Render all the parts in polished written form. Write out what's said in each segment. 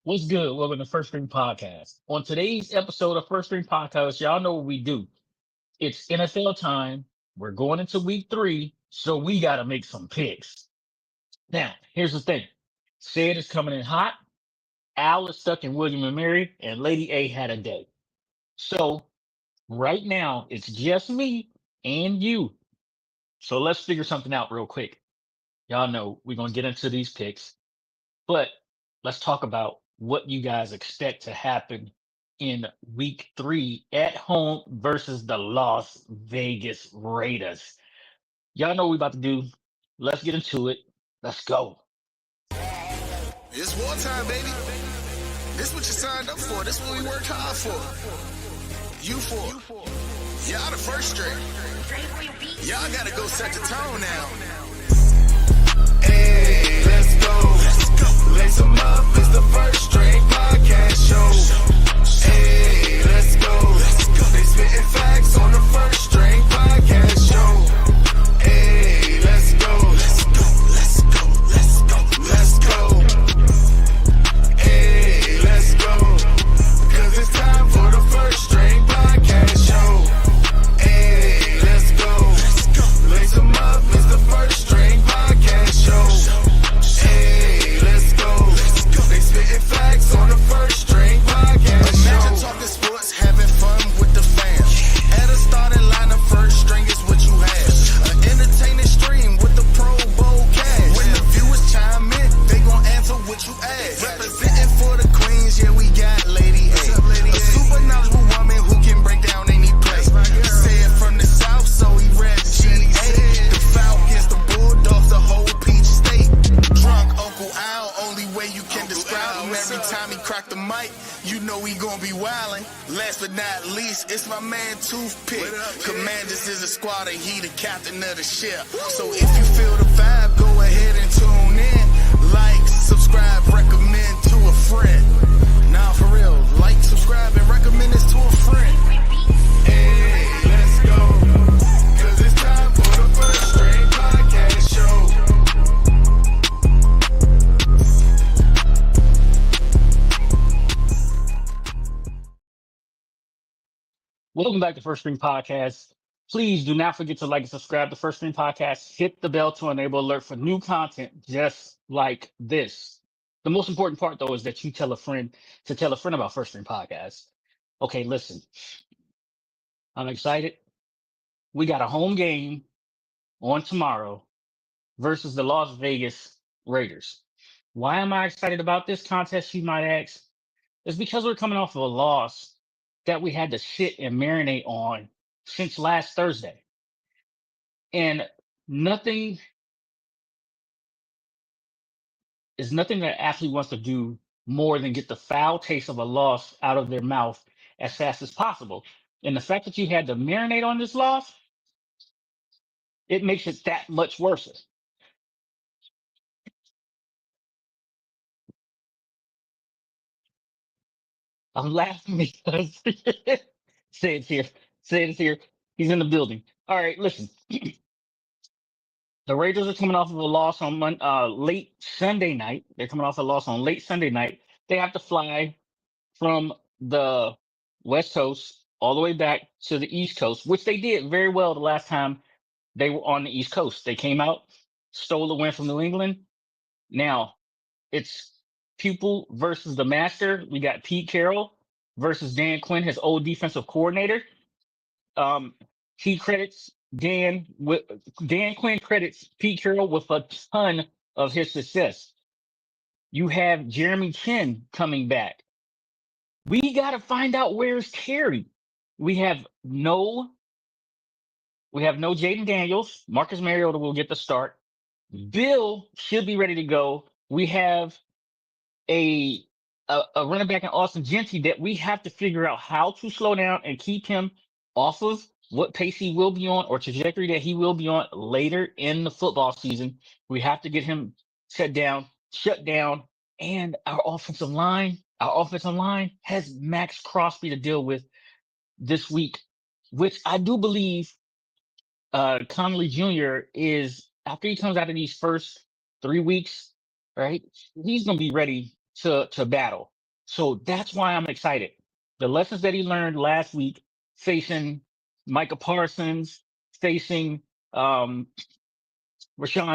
What's good? Welcome to First String Podcast. On today's episode of First String Podcast, y'all know what we do. It's NFL time. We're going into week 3, so we got to make some picks. Now, here's the thing. Sid is coming in hot. Al is stuck in William and Mary, and Lady A had a day. So right now, it's just me and you. So let's figure something out real quick. Y'all know we're going to get into these picks. But let's talk about what you guys expect to happen in week 3 at home versus the Las Vegas Raiders. Y'all know what we about to do. Let's get into it. Let's go. It's wartime, baby. This what you signed up for. This what we worked hard for. You for. Y'all the first string. Y'all gotta go set the tone now. Hey, let's go. Lace 'em up. It's the First String Podcast show. Hey, let's go. They spitting facts on the First String Podcast show. Hey, let's go. Let's go. Hey, let's go. Cause it's time for the First String Podcast show. Hey, let's go. Lace 'em up. It's the First String Podcast show. Hey, let's go. They spitting facts on the First String Podcast show. Imagine talking sports, having fun with the fam. At a starting lineup, First String is what you have. An entertaining stream with the Pro Bowl cast. When the viewers chime in, they gon' answer what you ask. Representing for the Queens, yeah, we got Lady A. A super knowledgeable woman who can break down any play. Said from the South, so he read GA. The Falcons, the Bulldogs, the whole Peach State. Drunk Uncle Al, only way you can describe him. Every time he crack the mic, you know he gon' be wildin'. Last but not least, it's my man Toothpick. Commanders is a squad and he the captain of the ship. So if you feel the vibe, go ahead and tune in. Like, subscribe, recommend to a friend. Nah, for real, like, subscribe, and recommend this to a friend. Hey, let's go. Cause it's time for the First String Podcast show. Welcome back to First String Podcast. Please do not forget to like and subscribe to First String Podcast. Hit the bell to enable alert for new content just like this. The most important part, though, is that you tell a friend to tell a friend about First String Podcast. Okay, listen. I'm excited. We got a home game on tomorrow versus the Las Vegas Raiders. Why am I excited about this contest, you might ask? It's because we're coming off of a loss that we had to sit and marinate on since last Thursday. And nothing that an athlete wants to do more than get the foul taste of a loss out of their mouth as fast as possible. And the fact that you had to marinate on this loss, it makes it that much worse. I'm laughing because say it's here. Say it's here. He's in the building. All right, listen. The Raiders are coming off of a loss on late Sunday night. They're coming off a loss on late Sunday night. They have to fly from the West Coast all the way back to the East Coast, which they did very well the last time they were on the East Coast. They came out, stole the win from New England. Now it's pupil versus the master. We got Pete Carroll versus Dan Quinn, his old defensive coordinator. He credits Dan Quinn credits Pete Carroll with a ton of his success. You have Jeremy Chin coming back. We got to find out where's Terry. We have no Jaden Daniels. Marcus Mariota will get the start. Bill should be ready to go. We have a running back in Austin Genty that we have to figure out how to slow down and keep him off of what pace he will be on or trajectory that he will be on later in the football season. We have to get him shut down, and our offensive line has Max Crosby to deal with this week, which I do believe Connolly Jr. is, after he comes out of these first 3 weeks, right, he's going to be ready to battle. So that's why I'm excited. The lessons that he learned last week, facing Micah Parsons, facing Rashawn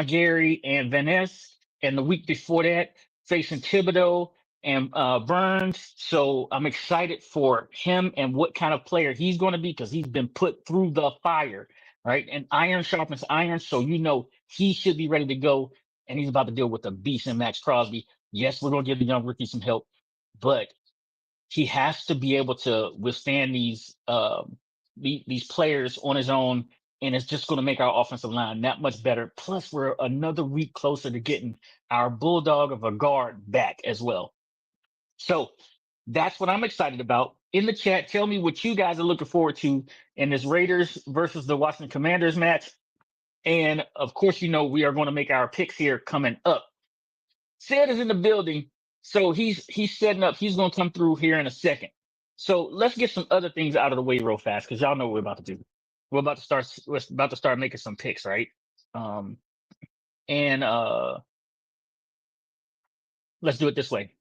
Gary and Van Ness, and the week before that, facing Thibodeau and Burns. So I'm excited for him and what kind of player he's going to be because he's been put through the fire, right? And iron sharpens iron. So he should be ready to go. And he's about to deal with a beast in Max Crosby. Yes, we're going to give the young rookie some help, but he has to be able to withstand these players on his own, and it's just going to make our offensive line that much better. Plus, we're another week closer to getting our bulldog of a guard back as well. So that's what I'm excited about. In the chat, tell me what you guys are looking forward to in this Raiders versus the Washington Commanders match. And of course, we are going to make our picks here coming up. Sid is in the building, so he's setting up. He's going to come through here in a second. So let's get some other things out of the way real fast because y'all know what we're about to do. We're about to start making some picks, right? And let's do it this way.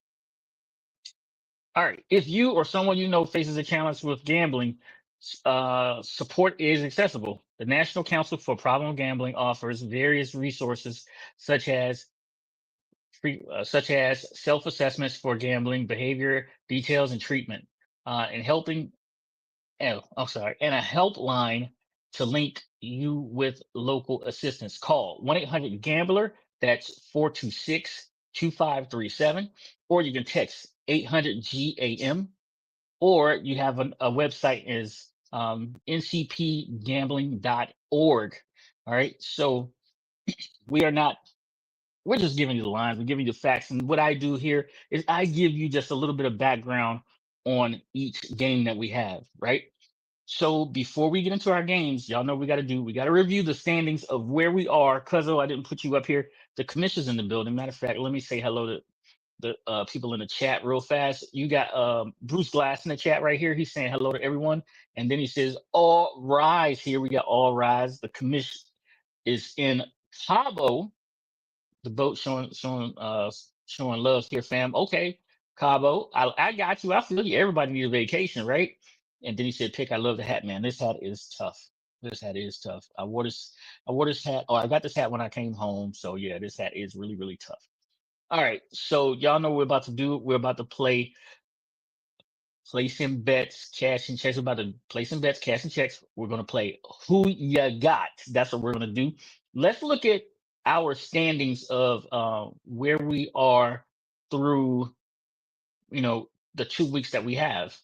All right. If you or someone you know faces a challenge with gambling, support is accessible. The National Council for Problem Gambling offers various resources such as self-assessments for gambling, behavior, details, and treatment, and a helpline to link you with local assistance. Call 1-800-GAMBLER. That's 426-2537, or you can text 800-GAM, or you have a website is ncpgambling.org. All right, so we're just giving you the lines, we're giving you the facts. And what I do here is I give you just a little bit of background on each game that we have, right? So before we get into our games, y'all know what we got to review the standings of where we are. Cuzzo, I didn't put you up here. The commission's in the building. Matter of fact, let me say hello to the people in the chat real fast. You got Bruce Glass in the chat right here. He's saying hello to everyone. And then he says, all rise here. We got all rise. The commission is in Cabo. The boat showing love here, fam. Okay, Cabo, I got you. I feel you. Everybody needs a vacation, right? And then he said, "Pick. I love the hat, man. This hat is tough. This hat is tough. I wore this hat. Oh, I got this hat when I came home. So yeah, this hat is really, really tough. All right. So y'all know what we're about to do. We're about to play placing bets, cash and checks. We're about to play some bets, cash and checks. We're gonna play who you got. That's what we're gonna do. Let's look at our standings of where we are through, the 2 weeks that we have.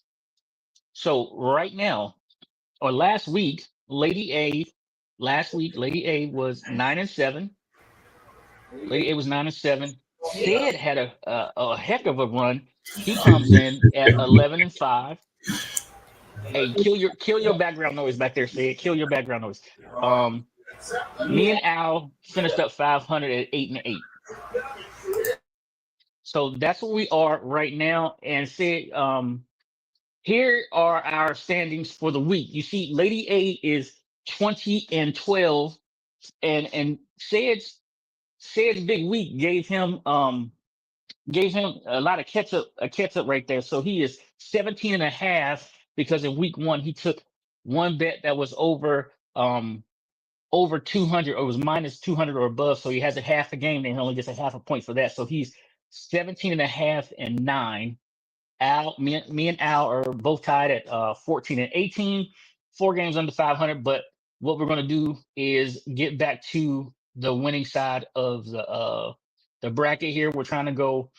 So right now, or last week, Lady A was 9-7. Lady A was 9-7. Sid had a heck of a run. He comes in at 11-5. Hey, kill your background noise back there, Sid. Kill your background noise. Me and Al finished up 500 at 8-8. So that's where we are right now. And say, here are our standings for the week. You see, Lady A is 20-12, and Said's big week gave him a lot of catch up right there. So he is 17.5 because in week 1 he took one bet that was over 200, or was minus 200 or above. So he has a half a game, and he only gets a half a point for that. So he's 17.5 and 9. Me and Al are both tied at 14 and 18, 4 games under 500. But what we're going to do is get back to the winning side of the bracket here. We're trying to go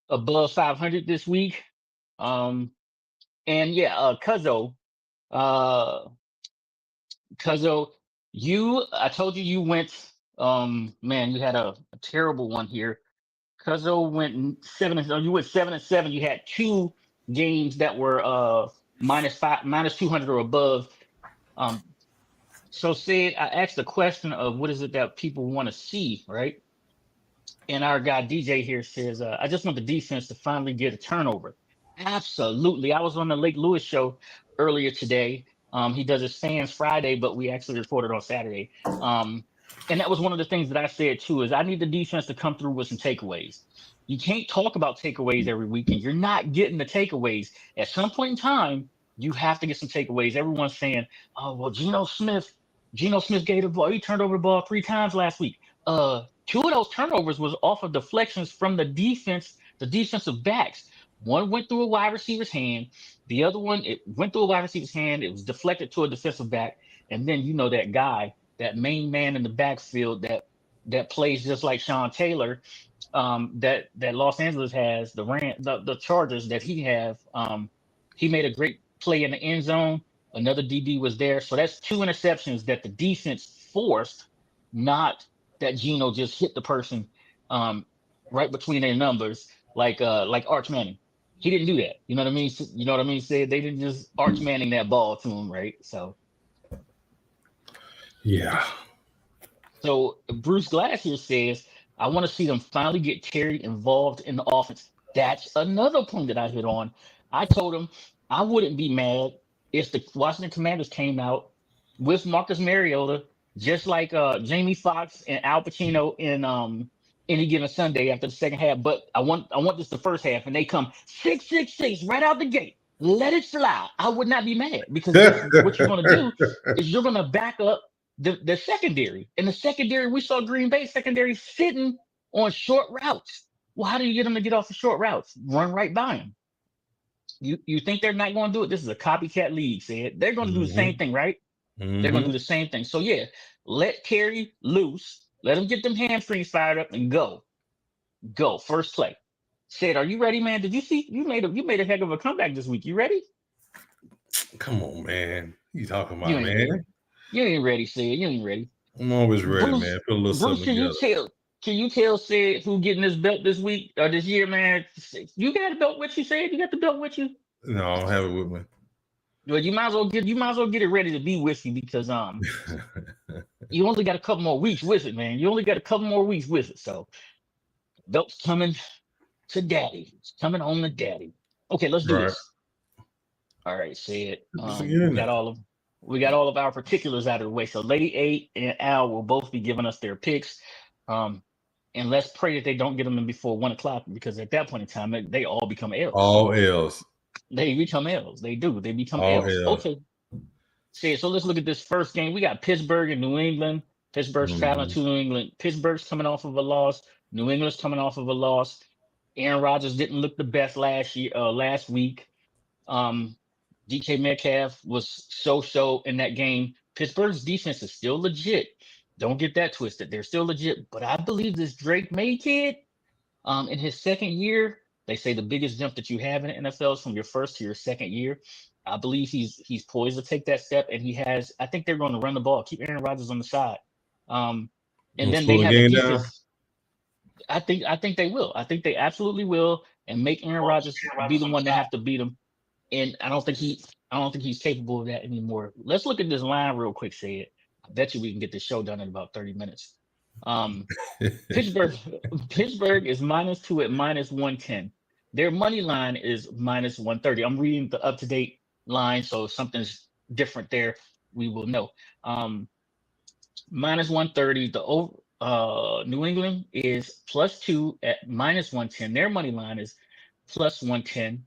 above 500 this week. And yeah, Cuzzo, I told you went, man, you had a terrible one here. Cuzzo went 7. You went 7-7. You had 2 games that were minus 200 or above. So Sid, I asked the question of what is it that people want to see, right? And our guy DJ here says, I just want the defense to finally get a turnover. Absolutely. I was on the Lake Lewis show earlier today. He does his fans Friday, but we actually recorded on Saturday. and that was one of the things that I said too, is I need the defense to come through with some takeaways. You can't talk about takeaways every week, and you're not getting the takeaways. At some point in time, you have to get some takeaways. Everyone's saying, "Oh well, Geno Smith gave the ball. He turned over the ball 3 times last week." Two of those turnovers was off of deflections from the defense, the defensive backs. One went through a wide receiver's hand. The other one, it went through a wide receiver's hand. It was deflected to a defensive back, and then that guy, that main man in the backfield that plays just like Sean Taylor, that Los Angeles has, the Chargers that he have. He made a great play in the end zone. Another DB was there, so that's 2 interceptions that the defense forced, not that Geno just hit the person right between their numbers like Arch Manning. He didn't do that. You know what I mean? You know what I mean? Say they didn't just Arch Manning that ball to him, right? So. Yeah. So Bruce Glass here says, I want to see them finally get Terry involved in the offense. That's another point that I hit on. I told him I wouldn't be mad if the Washington Commanders came out with Marcus Mariota, just like Jamie Foxx and Al Pacino in Any Given Sunday after the second half. But I want this the first half, and they come 6-6-6 right out the gate. Let it fly. I would not be mad, because what you're going to do is you're going to back up the secondary. In the secondary, we saw Green Bay secondary sitting on short routes. Well, how do you get them to get off the short routes? Run right by them. You think they're not going to do it? This is a copycat league, said. They're going to do the same thing, right? Mm-hmm. They're going to do the same thing. So, yeah, let Terry loose. Let him get them hamstrings fired up and go. Go. First play. Said, are you ready, man? Did you see? You made a heck of a comeback this week. You ready? Come on, man. You talking about, You man? ready. You ain't ready, Sid. You ain't ready. I'm always ready, Bruce, man. Put a little Bruce, something together. Can you tell Sid who getting this belt this week or this year, man? You got a belt with you, Sid? You got the belt with you? No, I don't have it with me. Well, you might as well get it ready to be with you, because you only got a couple more weeks with it, man. You only got a couple more weeks with it. So belt's coming to daddy. It's coming on to daddy. Okay, let's do this. All right, Sid. We got all of our particulars out of the way. So Lady A and Al will both be giving us their picks. And let's pray that they don't get them in before 1:00, because at that point in time, they all become L's. All L's. They become L's. They do. They become all L's. Okay. So let's look at this first game. We got Pittsburgh and New England. Pittsburgh's traveling to New England. Pittsburgh's coming off of a loss. New England's coming off of a loss. Aaron Rodgers didn't look the best last week. DK Metcalf was so in that game. Pittsburgh's defense is still legit. Don't get that twisted. They're still legit. But I believe this Drake May kid, in his second year, they say the biggest jump that you have in the NFL is from your first to your second year. I believe he's poised to take that step, and I think they're going to run the ball, keep Aaron Rodgers on the side. And then they have a defense. I think they will. I think they absolutely will, and make Aaron Rodgers be the one to have to beat him. And I don't think he's capable of that anymore. Let's look at this line real quick, Sid. I bet you we can get this show done in about 30 minutes. Pittsburgh is -2 at -110. Their money line is -130. I'm reading the up-to-date line, so if something's different there, we will know. -130. The New England is +2 at -110. Their money line is +110.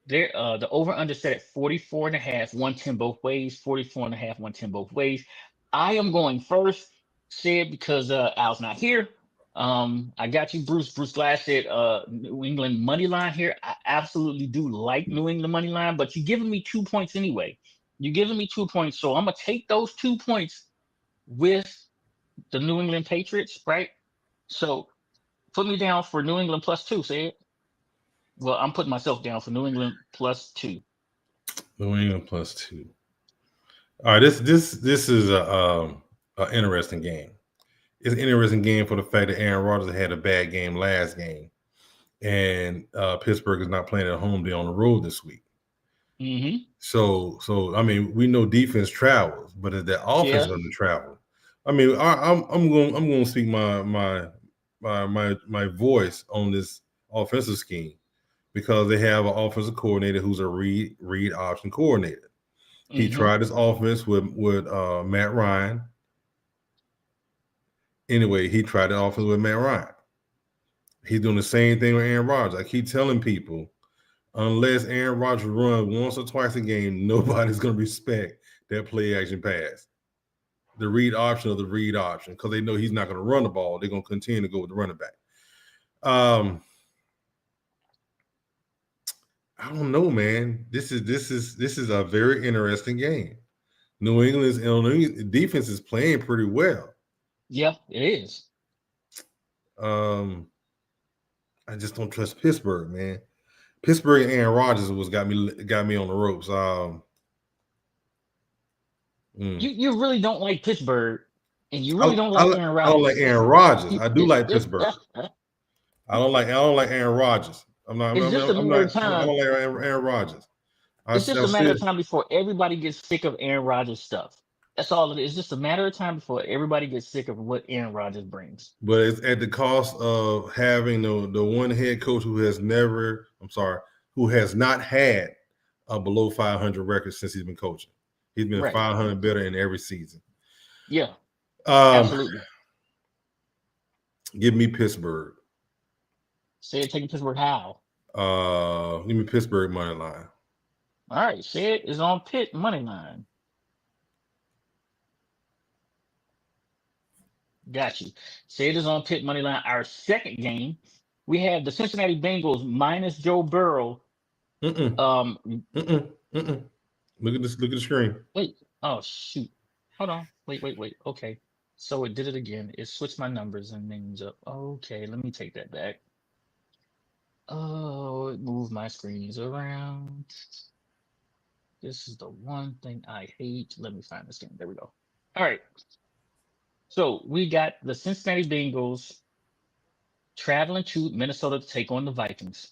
The over-under set at 44.5, 110 both ways, 44.5, 110 both ways. I am going first, Sid, because Al's not here. I got you, Bruce. Bruce Glass said New England money line here. I absolutely do like New England money line, but you're giving me 2 points anyway. You're giving me 2 points, so I'm going to take those 2 points with the New England Patriots, right? So put me down for New England +2, Sid. Well, I'm putting myself down for New England +2. New England +2. All right, this is a interesting game. It's an interesting game for the fact that Aaron Rodgers had a bad game last game, and Pittsburgh is not playing at home; they're on the road this week. Mm-hmm. So I mean, we know defense travels, but is that offense going to travel? I mean, I'm going to speak my voice on this offensive scheme, because they have an offensive coordinator who's a read option coordinator. He tried this offense with Matt Ryan. Anyway, he tried the offense with Matt Ryan. He's doing the same thing with Aaron Rodgers. I keep telling people, unless Aaron Rodgers runs once or twice a game, nobody's going to respect that play action pass. The read option of the read option, because they know he's not going to run the ball. They're going to continue to go with the running back. I don't know, man. This is a very interesting game. New England's defense is playing pretty well. Yeah, it is. I just don't trust Pittsburgh, man. Pittsburgh and Aaron Rodgers got me on the ropes. You really don't like Pittsburgh, and you really don't like Aaron Rodgers. I don't like Aaron Rodgers. I do like Pittsburgh. I don't like Aaron Rodgers. I don't like Aaron Rodgers. It's just a matter of time before everybody gets sick of Aaron Rodgers stuff. That's all it is. It's just a matter of time before everybody gets sick of what Aaron Rodgers brings. But it's at the cost of having the one head coach who has not had a below 500 record since he's been coaching. He's been 500 better in every season. Yeah, absolutely. Give me Pittsburgh. Say it, taking Pittsburgh how? Give me Pittsburgh money line. All right, say it is on Pitt money line. Got you. Say it is on Pitt money line. Our second game, we have the Cincinnati Bengals minus Joe Burrow. Look at this. Look at the screen. Wait. Oh shoot. Hold on. Wait. Okay. So it did it again. It switched my numbers and names up. Okay, let me take that back. Oh, it moved my screens around. This is the one thing I hate. Let me find this game. There we go. All right. So we got the Cincinnati Bengals traveling to Minnesota to take on the Vikings.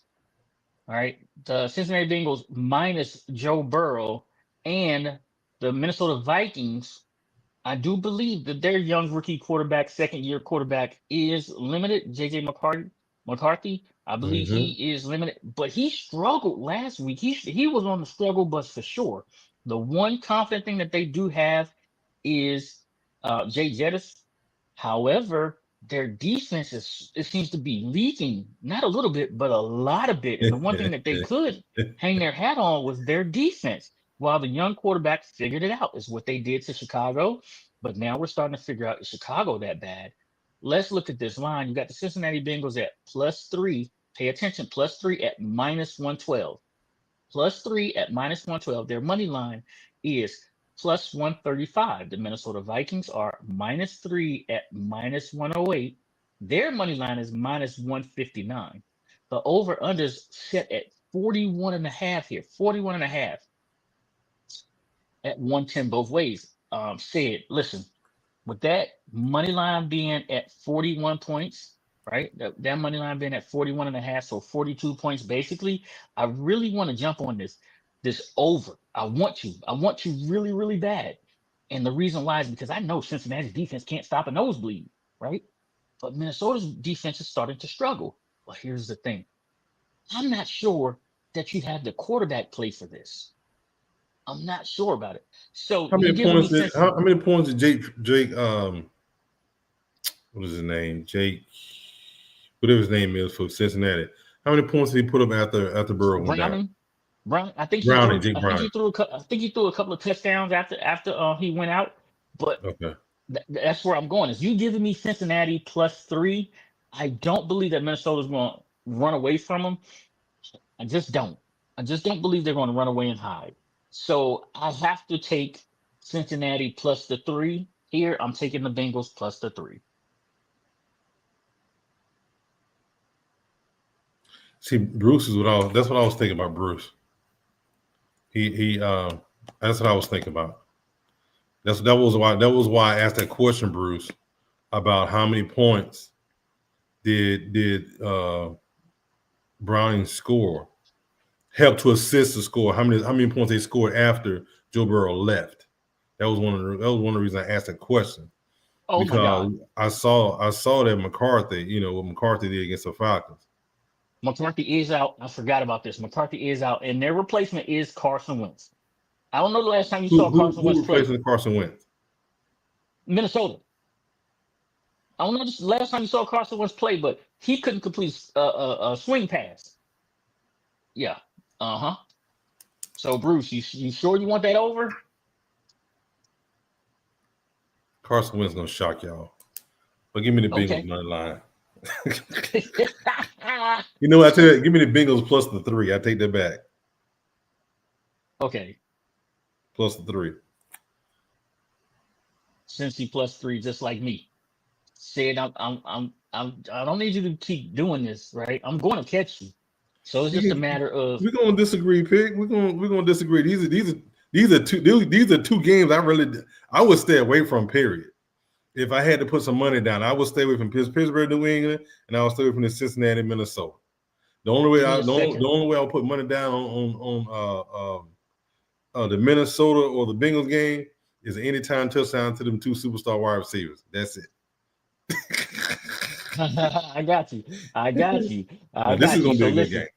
All right. The Cincinnati Bengals minus Joe Burrow and the Minnesota Vikings. I do believe that their young rookie quarterback, second-year quarterback, is limited. J.J. McCarthy. I believe he is limited, but he struggled last week. He was on the struggle bus for sure. The one confident thing that they do have is Jay Jettis. However, their defense it seems to be leaking, not a little bit, but a lot of bit. And the one thing that they could hang their hat on was their defense. While the young quarterback figured it out, is what they did to Chicago. But now we're starting to figure out, is Chicago that bad? Let's look at this line. You got the Cincinnati Bengals at +3. Pay attention, +3 at -112. +3 at -112. Their money line is +135. The Minnesota Vikings are -3 at -108. Their money line is -159. The over-unders set at 41.5 here. 41.5 at 110 both ways. Listen, with that money line being at 41 points, right? That money line being at 41.5, so 42 points basically. I really want to jump on this over. I want to really, really bad. And the reason why is because I know Cincinnati's defense can't stop a nosebleed, right? But Minnesota's defense is starting to struggle. Well, here's the thing. I'm not sure that you have the quarterback play for this. I'm not sure about it. So how many points did Jake what is his name? Jake, whatever his name is for Cincinnati. How many points did he put up after Burrow went down? Brown, I think he threw a couple of touchdowns after he went out. But okay. That's where I'm going. Is you giving me Cincinnati +3? I don't believe that Minnesota's going to run away from them. I just don't believe they're going to run away and hide. So I have to take Cincinnati +3 here. I'm taking the Bengals +3. See, Bruce is that's what I was thinking about. Bruce. He that's what I was thinking about. That was why I asked that question, Bruce, about how many points did Browning score, help to assist the score. How many points they scored after Joe Burrow left? That was one of the reasons I asked that question. Oh because my God. I saw that McCarthy, what McCarthy did against the Falcons. McCarthy is out. I forgot about this. McCarthy is out, and their replacement is Carson Wentz. I don't know the last time you saw Carson Wentz play. Who's replacing Carson Wentz? Minnesota. I don't know this last time you saw Carson Wentz play, but he couldn't complete a swing pass. Yeah. Uh-huh. So Bruce, you sure you want that over? Carson Wentz gonna shock y'all. But give me the Bengals Okay. money line. You know what I tell you? Give me the Bengals plus the 3. I take that back. Okay. Plus the 3. Cincy plus 3, just like me. Said I don't need you to keep doing this, right? I'm going to catch you. So it's just a matter of We're gonna disagree, Pig. We're gonna disagree. These are two games I would stay away from. Period. If I had to put some money down, I would stay away from Pittsburgh, New England, and I would stay away from the Cincinnati, Minnesota. The only way I'll put money down on the Minnesota or the Bengals game is an anytime touchdown to them 2 superstar wide receivers. That's it. I got you. This is gonna be a good game.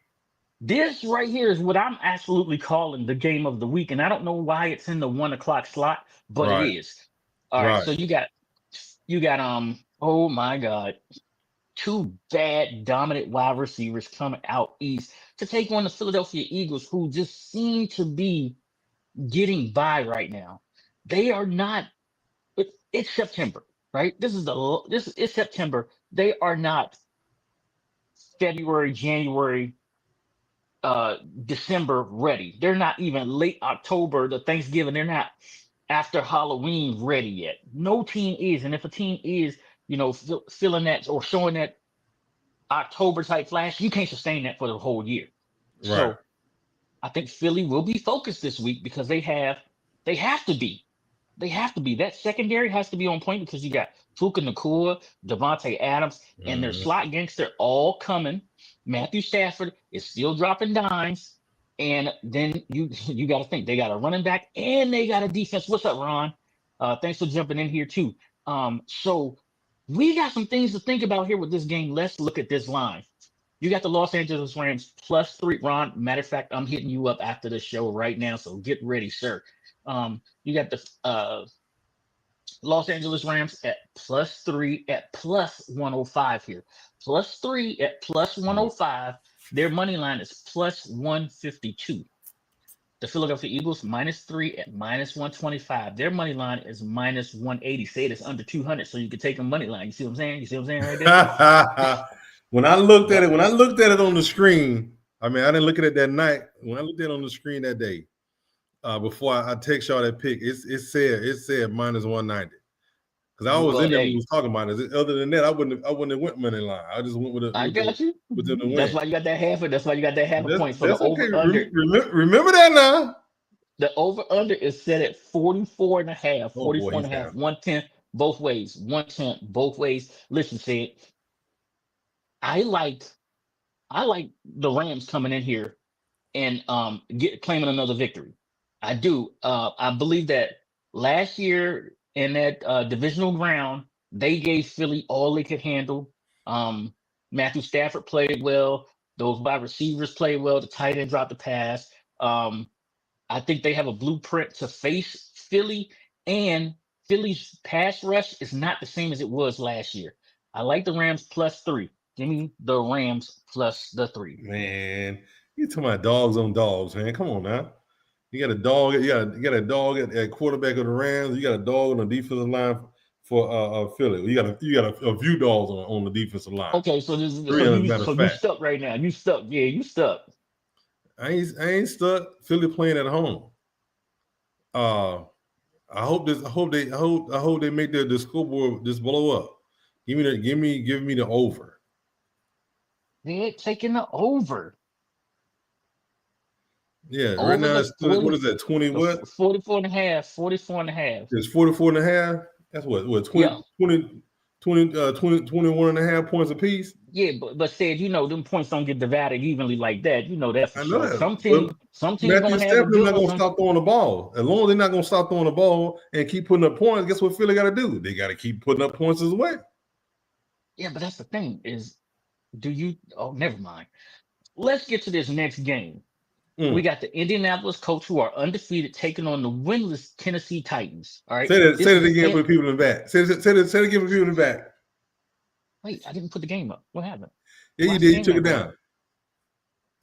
This right here is what I'm absolutely calling the game of the week, and I don't know why it's in the 1 o'clock slot, but Right. it is. All right. Right. So you got oh my God, 2 bad dominant wide receivers coming out east to take on the Philadelphia Eagles, who just seem to be getting by right now. They are not. It's September, right? It's September. They are not February, January, December ready. They're not even late October, the Thanksgiving. They're not after Halloween ready yet. No team is, and if a team is, feeling that or showing that October type flash, you can't sustain that for the whole year. Right. So I think Philly will be focused this week because they have to be. They have to be. That secondary has to be on point because you got Puka Nacua, Devontae Adams, and their slot gangster all coming. Matthew Stafford is still dropping dimes. And then you got to think they got a running back and they got a defense. What's up, Ron? Thanks for jumping in here too. So we got some things to think about here with this game. Let's look at this line. You got the Los Angeles Rams plus 3. Ron, matter of fact, I'm hitting you up after the show right now, so get ready, sir. You got the Los Angeles Rams at plus 3 at plus 105 here. Plus 3 at plus 105. Their money line is plus 152. The Philadelphia Eagles minus 3 at minus 125. Their money line is minus 180. Say it's under 200, so you can take a money line. You see what I'm saying? You see what I'm saying right there? When I looked at it on the screen, I mean, I didn't look at it that night. When I looked at it on the screen that day, before I text y'all that pick, it said minus 190. Because I was in there when we was talking about it. Other than that, I wouldn't have went money line. I just went with it. I got you. That's why you got that half. That's why you got that half a point for the over under. Remember that now. The over under is set at 44 and a half. 44 and a half. 110 both ways. 110 both ways. Listen, Sid. I like the Rams coming in here and claiming another victory. I do. I believe that last year in that divisional round, they gave Philly all they could handle. Matthew Stafford played well. Those wide receivers played well. The tight end dropped the pass. I think they have a blueprint to face Philly, and Philly's pass rush is not the same as it was last year. I like the Rams plus 3. Give me the Rams plus the 3. Man, you talking about dogs on dogs, man. Come on now. You got a dog. You got a dog at quarterback of the Rams. You got a dog on the defensive line for Philly. You got a few dogs on the defensive line. Okay, so you stuck right now. You stuck. Yeah, you stuck. I ain't stuck. Philly playing at home. I hope they make the scoreboard just blow up. Give me the over. They're taking the over. Yeah, over right now it's what is that? 20 what? 44 and a half. 44 and a half. It's 44 and a half. That's what 20, 21 and a half points apiece. Yeah, but said, them points don't get divided evenly like that. You know that for sure. That. Some teams Matthew Stafford's not gonna stop throwing the ball. As long as they're not gonna stop throwing the ball and keep putting up points, guess what Philly got to do? They got to keep putting up points as well. Yeah, but that's the thing is, never mind. Let's get to this next game. We got the Indianapolis Colts, who are undefeated, taking on the winless Tennessee Titans. All right. Say that again for the people in the back. Say it again for the people in the back. Wait, I didn't put the game up. What happened? Yeah, you did. You took it down.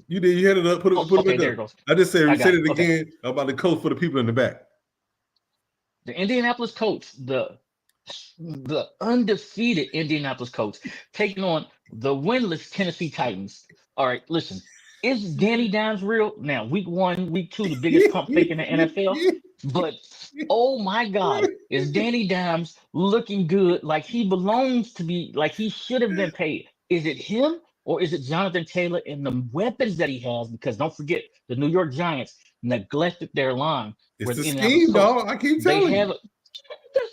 You did. You had it up. Put it okay, back there up. it goes. I just said it Okay. again about the coach for the people in the back. The Indianapolis Colts, the undefeated Indianapolis Colts, taking on the winless Tennessee Titans. All right, listen. Is Danny Dimes real? Now, week 1, week 2, the biggest pump fake in the NFL. But oh my God, is Danny Dimes looking good like he belongs to be, like he should have been paid? Is it him or is it Jonathan Taylor and the weapons that he has? Because don't forget, the New York Giants neglected their line. It's the scheme, dog. I keep telling you. The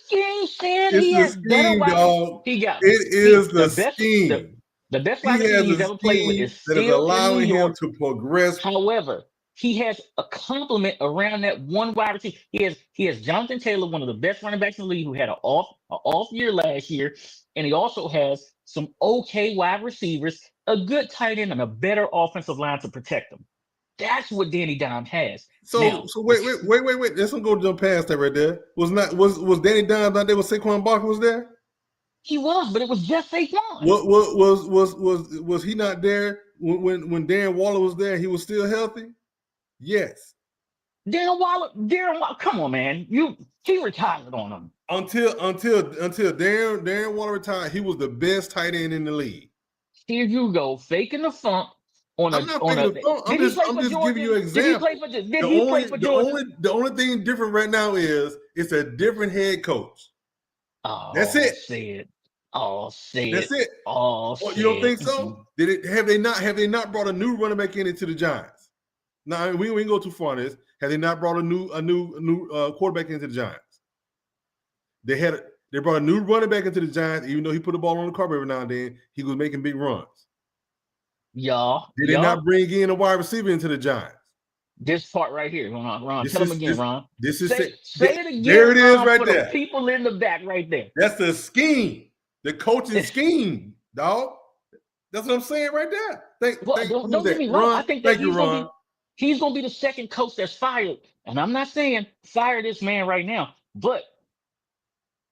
scheme said it's he has better wide. Dog. He got it is the scheme. The best wide receiver he's ever played with is still that is allowing him to progress. However, he has a complement around that one wide receiver. He has Jonathan Taylor, one of the best running backs in the league, who had an off year last year, and he also has some okay wide receivers, a good tight end, and a better offensive line to protect them. That's what Danny Dimes has. So wait. Let's not go jump past that right there. Was Danny Dimes not there? Was Saquon Barkley was there? He was, but it was just Saquon. Was he not there when Darren Waller was there? He was still healthy. Yes. Darren Waller, come on, man. He retired on him. Until Darren Waller retired, he was the best tight end in the league. Here you go, faking the funk. I'm just giving you an example. Did he play for Georgia? The only thing different right now is it's a different head coach. Oh, that's it. That's it. You don't think so? Have they not brought a new running back into the Giants? No, we ain't go too far on this. Have they not brought a new quarterback into the Giants? They brought a new running back into the Giants, even though he put the ball on the carpet every now and then. He was making big runs. Did they not bring in a wide receiver into the Giants? This part right here, Ron. Tell them again, Ron. Say it again. There it is, right for there. The people in the back, right there. That's the scheme, the coaching scheme, dog. That's what I'm saying, right there. Don't get me wrong. I think that he's going to be the second coach that's fired, and I'm not saying fire this man right now, but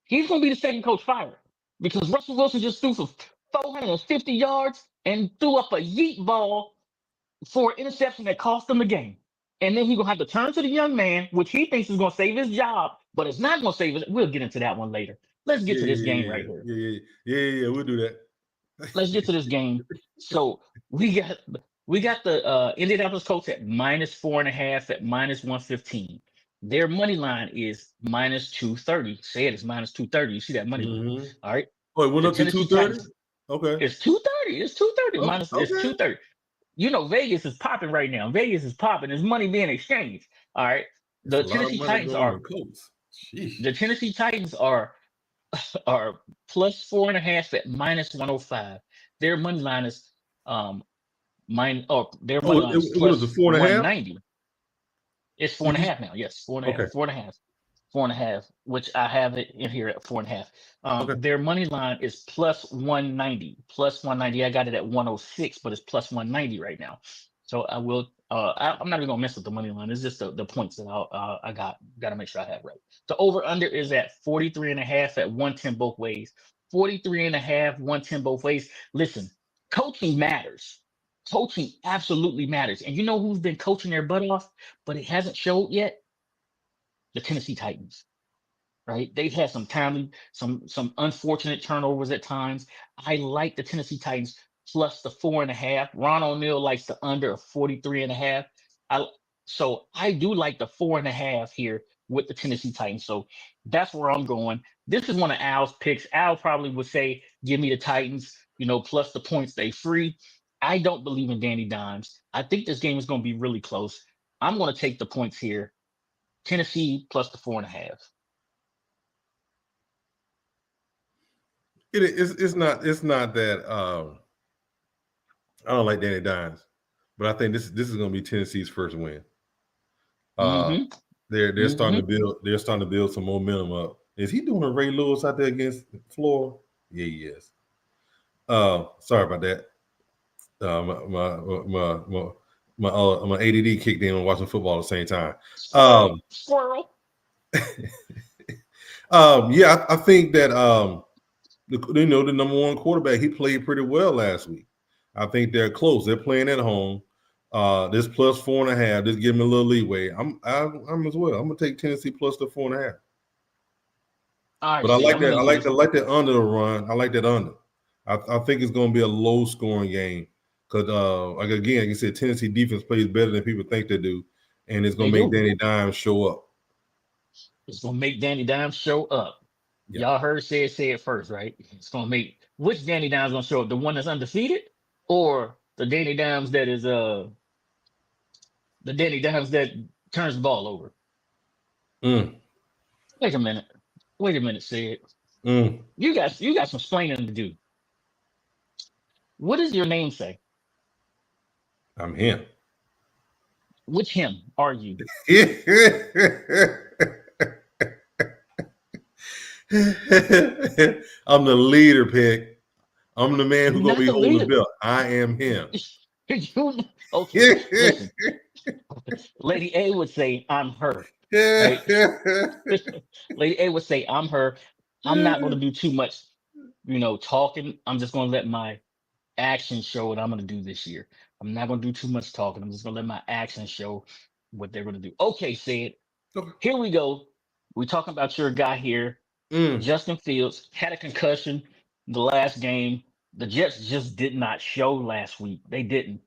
he's going to be the second coach fired because Russell Wilson just threw for 450 yards and threw up a yeet ball for an interception that cost him the game. And then he's going to have to turn to the young man, which he thinks is going to save his job, but it's not going to save it. We'll get into that one later. Let's get to this game right here. Yeah, we'll do that. Let's get to this game. So we got the Indianapolis Colts at -4.5 at -115. Their money line is -230. Say it's -230. You see that money line? All right. Oh, it went up to 230? Okay. It's 230. It's 230. Okay. It's 230. You know, Vegas is popping right now. Vegas is popping. There's money being exchanged. All right. The Tennessee Titans are +4.5 at -105. Their money line is their money line is plus 190. It's 4.5 now. Yes, 4.5. 4.5. 4.5, which I have it in here at 4.5. Their money line is +190. +190. I got it at 106, but it's +190 right now. So I will. I'm not even gonna mess with the money line. It's just the points that I got to make sure I have right. The over under is at 43.5 at 110 both ways. 43.5, 110 both ways. Listen, coaching matters. Coaching absolutely matters. And you know who's been coaching their butt off, but it hasn't showed yet? The Tennessee Titans, right? They've had some unfortunate turnovers at times. I like the Tennessee Titans plus the 4.5. Ron O'Neal likes the under of 43.5. So I do like the 4.5 here with the Tennessee Titans. So that's where I'm going. This is one of Al's picks. Al probably would say, give me the Titans, plus the points they free. I don't believe in Danny Dimes. I think this game is going to be really close. I'm going to take the points here. Tennessee plus the 4.5. It's not that I don't like Danny Dimes, but I think this is going to be Tennessee's first win. They're starting to build some momentum up. Is he doing a Ray Lewis out there against Florida? Yeah, he is. Sorry about that. My ADD kicked in on watching football at the same time. Squirrel. Yeah, I think that the number one quarterback. He played pretty well last week. I think they're close. They're playing at home. This plus 4.5. Just give them a little leeway. I'm as well. I'm gonna take Tennessee plus the 4.5. All right, But I see, like I'm that. gonna I use like that under the run. I like that under. I think it's gonna be a low scoring game because like again, like you said, Tennessee defense plays better than people think they do, and it's gonna make Danny Dimes show up. It's gonna make Danny Dimes show up. Yeah. Y'all heard say it first, right? It's gonna make which Danny Dimes gonna show up? The one that's undefeated, or the Danny Dimes that is the Danny Dimes that turns the ball over? Wait a minute, Sid. You got some explaining to do. What does your name say? I'm him. Which him are you? I'm the leader, Pick. I'm the man who's gonna be holding the belt. I am him. Okay, listen. Lady A would say, I'm her. Right? Lady A would say, I'm her. I'm not going to do too much, talking. I'm just going to let my actions show what I'm going to do this year. I'm not going to do too much talking. I'm just going to let my actions show what they're going to do. Okay, Sid. Here we go. We're talking about your guy here. Justin Fields had a concussion the last game. The Jets just did not show last week. They didn't.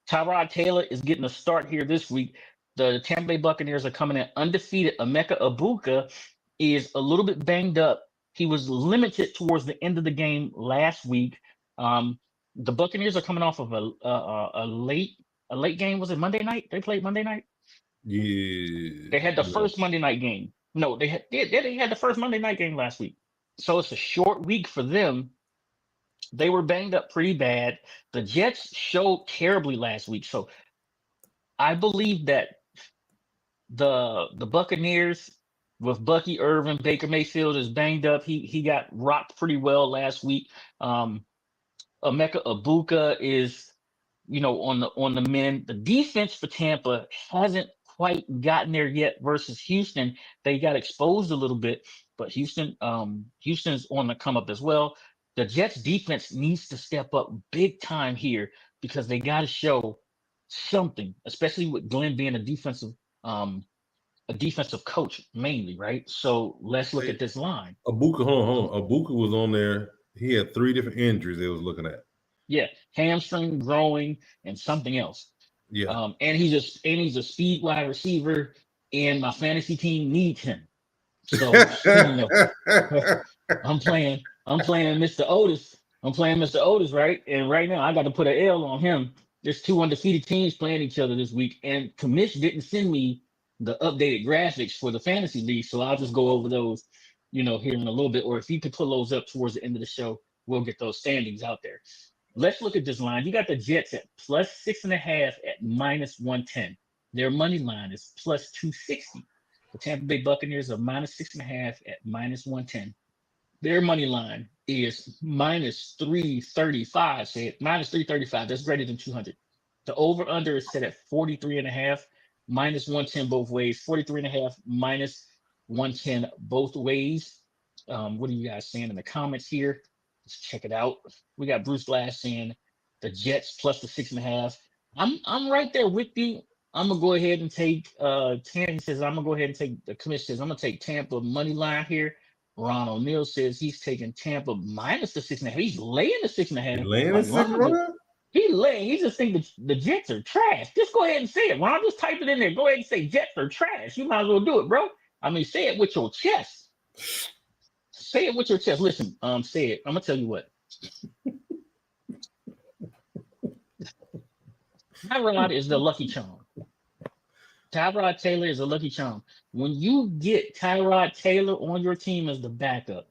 Tyrod Taylor is getting a start here this week. The Tampa Bay Buccaneers are coming in undefeated. Emeka Egbuka is a little bit banged up. He was limited towards the end of the game last week. The Buccaneers are coming off of a late game. Was it Monday night? They played Monday night. Yeah. They had the first Monday night game. No, they had the first Monday night game last week. So it's a short week for them. They were banged up pretty bad. The Jets showed terribly last week. So I believe that the Buccaneers with Bucky Irvin, Baker Mayfield is banged up. He got rocked pretty well last week. Emeka Egbuka is, on the mend. The defense for Tampa hasn't quite gotten there yet versus Houston. They got exposed a little bit, but Houston's on the come up as well. The Jets defense needs to step up big time here because they got to show something, especially with Glenn being a defensive coach mainly, right? So let's look at this line. Egbuka, hold on. Egbuka was on there. He had 3 different injuries they was looking at. Yeah, hamstring, growing, and something else. Yeah. And he's a speed wide receiver, and my fantasy team needs him. So I'm playing Mr. Otis. I'm playing Mr. Otis, right? And right now I got to put an L on him. There's 2 undefeated teams playing each other this week, and Commish didn't send me the updated graphics for the fantasy league, so I'll just go over those, here in a little bit. Or if you could pull those up towards the end of the show, we'll get those standings out there. Let's look at this line. You got the Jets at plus 6.5 at minus 110. Their money line is plus 260. The Tampa Bay Buccaneers are minus 6.5 at minus 110. Their money line is minus 335. Say it, minus 335. That's greater than 200. The over-under is set at 43.5, minus 110 both ways. 43.5, minus 110 both ways. What are you guys saying in the comments here? Let's check it out. We got Bruce Glass saying the Jets plus the 6.5. I'm right there with you. I'm gonna go ahead and take Tanny says I'm gonna go ahead and take the commission says I'm gonna take Tampa money line here. Ron O'Neill says he's taking Tampa minus the 6.5. He's laying the 6.5. Laying the 6.5? He's laying. He just thinks the Jets are trash. Just go ahead and say it. Ron, just type it in there. Go ahead and say Jets are trash. You might as well do it, bro. I mean, say it with your chest. Say it with your chest. Listen, say it. I'm gonna tell you what. Tyrod is the lucky charm. Tyrod Taylor is a lucky charm. When you get Tyrod Taylor on your team as the backup,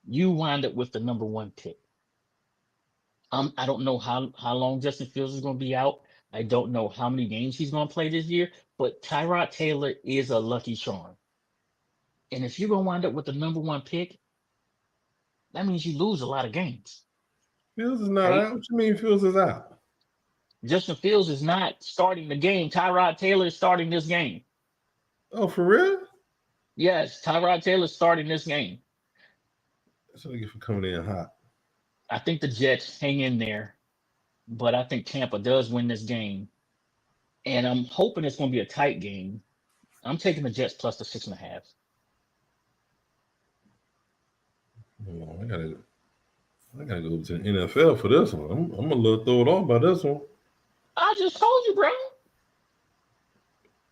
you wind up with the number 1 pick. I don't know how long Justin Fields is going to be out. I don't know how many games he's going to play this year, but Tyrod Taylor is a lucky charm. And if you're going to wind up with the number 1 pick, that means you lose a lot of games. Fields is not out. What you mean Fields is out? Justin Fields is not starting the game. Tyrod Taylor is starting this game. Oh, for real? Yes, Tyrod Taylor is starting this game. That's what I get for coming in hot. I think the Jets hang in there, but I think Tampa does win this game. And I'm hoping it's going to be a tight game. I'm taking the Jets plus the 6.5. Oh, I gotta go to the NFL for this one. I'm a little thrown off by this one. I just told you, bro.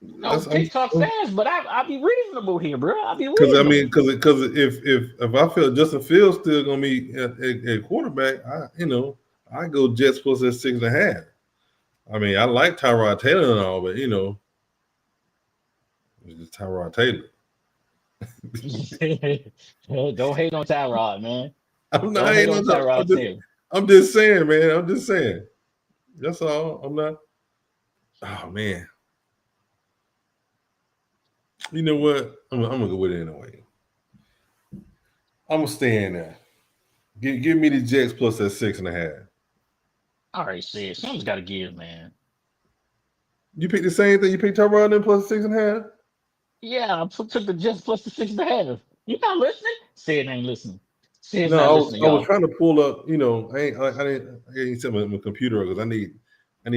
No, Pick talk fast, but I be reasonable here, bro. I be reasonable. Because I mean, because if I feel Justin Fields still gonna be a quarterback, I go Jets plus that 6.5. I mean, I like Tyrod Taylor and all, but it's just Tyrod Taylor. Don't hate on Tyrod, man. I'm not hating on Tyrod Taylor. I'm just saying, man. I'm just saying. That's all. I'm not. Oh man. You know what? I'm gonna go with it anyway. I'm gonna stay in there. Give me the Jets plus that 6.5. All right, Sid. Something's got to give, man. You picked the same thing. You picked Tyrod in plus 6.5. Yeah, I took the Jets plus the 6.5. You not listening? Sid ain't listening. Sid's no, not I listening. was trying to pull up. I didn't set my computer because I need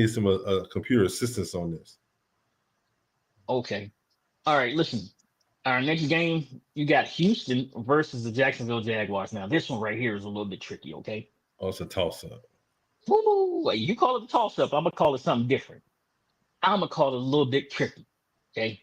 some computer assistance on this. Okay. All right, listen. Our next game, you got Houston versus the Jacksonville Jaguars. Now, this one right here is a little bit tricky, okay? Oh, it's a toss-up. Woo, you call it a toss-up. I'm going to call it something different. I'm going to call it a little bit tricky, okay?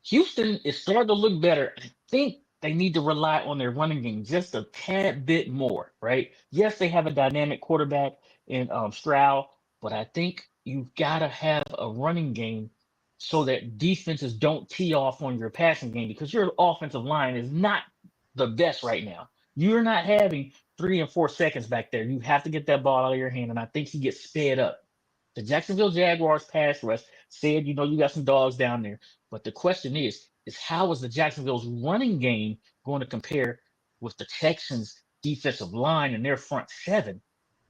Houston is starting to look better. I think they need to rely on their running game just a tad bit more, right? Yes, they have a dynamic quarterback in Stroud, but I think you've got to have a running game so that defenses don't tee off on your passing game because your offensive line is not the best right now. You're not having 3 and 4 seconds back there. You have to get that ball out of your hand, and I think he gets sped up. The Jacksonville Jaguars pass rush said, you got some dogs down there. But the question is how is the Jacksonville's running game going to compare with the Texans' defensive line and their front seven?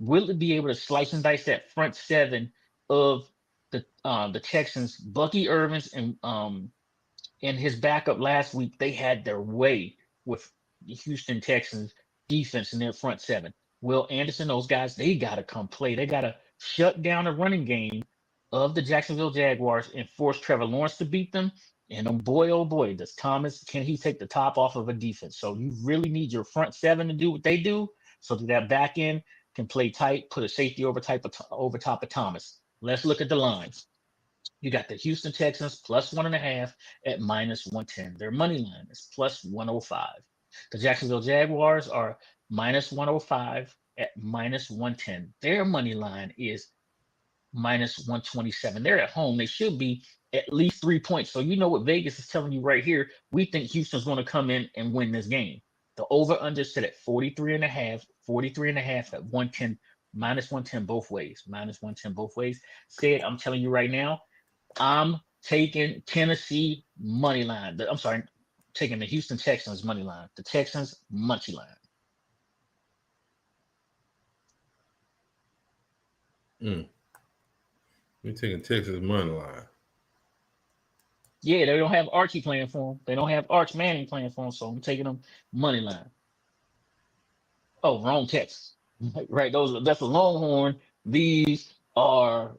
Will it be able to slice and dice that front seven of the Texans? Bucky Irvins and his backup last week, they had their way with the Houston Texans defense in their front seven. Will Anderson, those guys, they got to come play. They got to shut down the running game of the Jacksonville Jaguars and force Trevor Lawrence to beat them. And oh boy, does Thomas, can he take the top off of a defense? So you really need your front seven to do what they do so that back end can play tight, put a safety over top of Thomas. Let's look at the lines. You got the Houston Texans plus 1.5 at minus 110. Their money line is plus 105. The Jacksonville Jaguars are minus 105 at minus 110. Their money line is minus 127. They're at home. They should be at least 3 points. So you know what Vegas is telling you right here. We think Houston's going to come in and win this game. The over-under set at 43.5, 43.5 at 110, minus 110 both ways. Minus 110 both ways. Said, I'm telling you right now, I'm taking Tennessee money line. Taking the Houston Texans money line. The Texans money line. We're taking Texas money line. Yeah, they don't have Archie playing for them. They don't have Arch Manning playing for them, so I'm taking them money line. Oh, wrong Texas. Right, that's a Longhorn. These are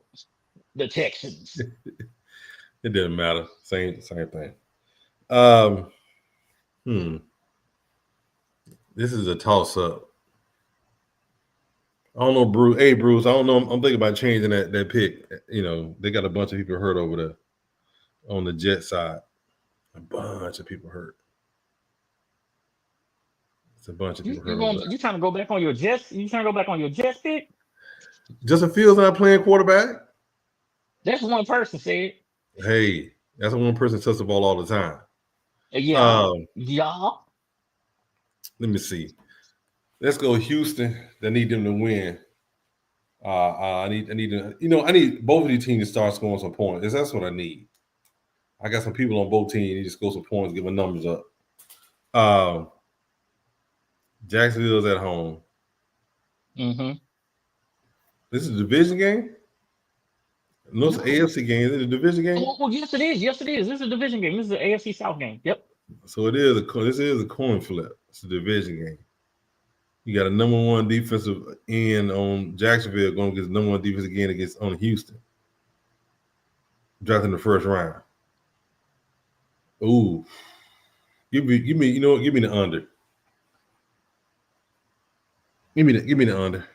the Texans. It didn't matter. Same thing. This is a toss-up. I don't know, Bruce. Hey, Bruce, I don't know. I'm thinking about changing that pick. They got a bunch of people hurt over there on the Jet side. A bunch of people hurt. It's a bunch of people hurt. You trying to go back on your Jets? You trying to go back on your Jets pick? Justin Fields not playing quarterback? That's one person said. Hey, that's one person touches the ball all the time. Yeah. Let me see. Let's go Houston. They need them to win. I need both of these teams to start scoring some points. That's what I need. I got some people on both teams. You just score some points, get my numbers up. Jacksonville's at home. Mm-hmm. This is a division game? No, it's an AFC game. Is it a division game? Well, yes, it is. Yes, it is. This is a division game. This is an AFC South game. Yep. So this is a coin flip. It's a division game. You got a number one defensive end on Jacksonville going against number one defensive end against on Houston. Drafted in the first round. Ooh. Give me, you know what? Give me the under. Give me the under.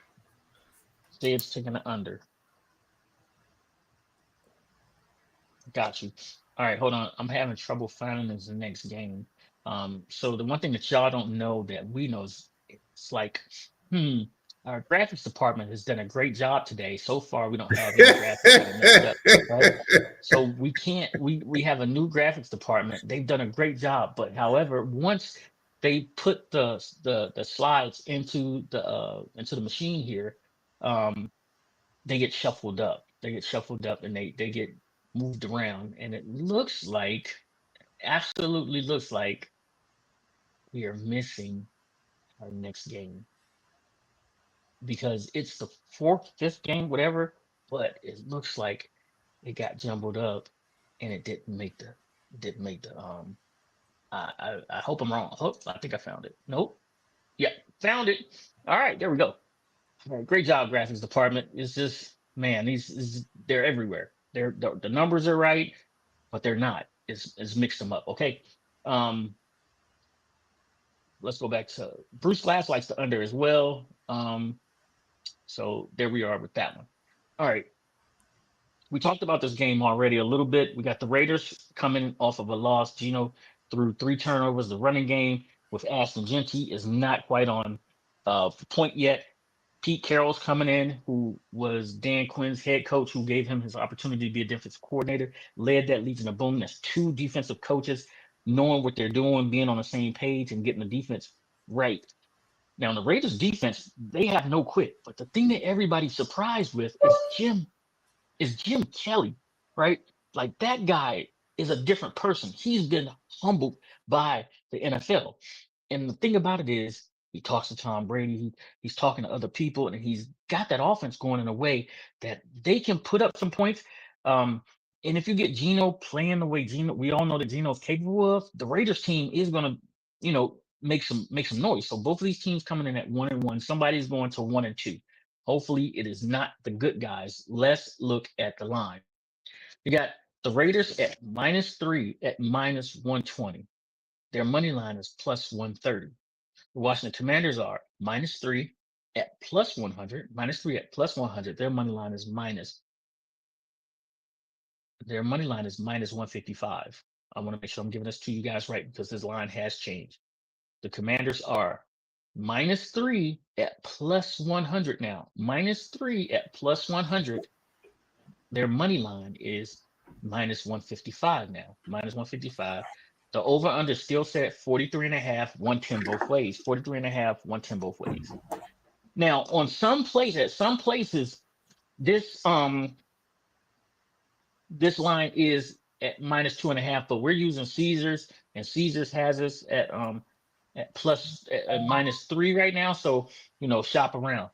See, it's taking the under. Got you. All right, hold on. I'm having trouble finding this next game. So the one thing that y'all don't know that we know is it's like, our graphics department has done a great job today. So far, we don't have any graphics that are messed up, right? So we have a new graphics department. They've done a great job, but however, once they put the slides into the machine here, they get shuffled up. They get shuffled up and they get moved around, and it absolutely looks like we are missing our next game because it's the fourth, fifth game, whatever, but it looks like it got jumbled up and it didn't make the I hope I'm wrong. I think I found it. Nope. Yeah, found it. All right, there we go. All right, great job, graphics department. It's just, man, they're everywhere. The numbers are right, but they're not. It's mixed them up. Okay. Let's go back to Bruce Glass likes the under as well. So there we are with that one. All right. We talked about this game already a little bit. We got the Raiders coming off of a loss. Geno threw 3 turnovers. The running game with Ashton Jeanty is not quite on point yet. Pete Carroll's coming in, who was Dan Quinn's head coach, who gave him his opportunity to be a defensive coordinator, led that Legion of Boom. That's 2 defensive coaches knowing what they're doing, being on the same page, and getting the defense right. Now, in the Raiders defense, they have no quit. But the thing that everybody's surprised with is Jim Kelly, right? Like, that guy is a different person. He's been humbled by the NFL. And the thing about it is, he talks to Tom Brady. He's talking to other people, and he's got that offense going in a way that they can put up some points. And if you get Geno playing the way Geno, we all know that Geno's capable of, the Raiders team is going to, make some noise. So both of these teams coming in at 1-1. Somebody's going to 1-2. Hopefully, it is not the good guys. Let's look at the line. You got the Raiders at -3 at -120. Their money line is +130. The Washington Commanders are -3 at +100, -3 at +100. Their money line is -155. I want to make sure I'm giving this to you guys right because this line has changed. The Commanders are -3 at +100 now. -3 at +100. Their money line is -155 now. -155. The over-under still set at 43.5, 110 both ways. 43.5, 110 both ways. Now, at some places, this line is at -2.5, but we're using Caesars, and Caesars has us at -3 right now. So, shop around.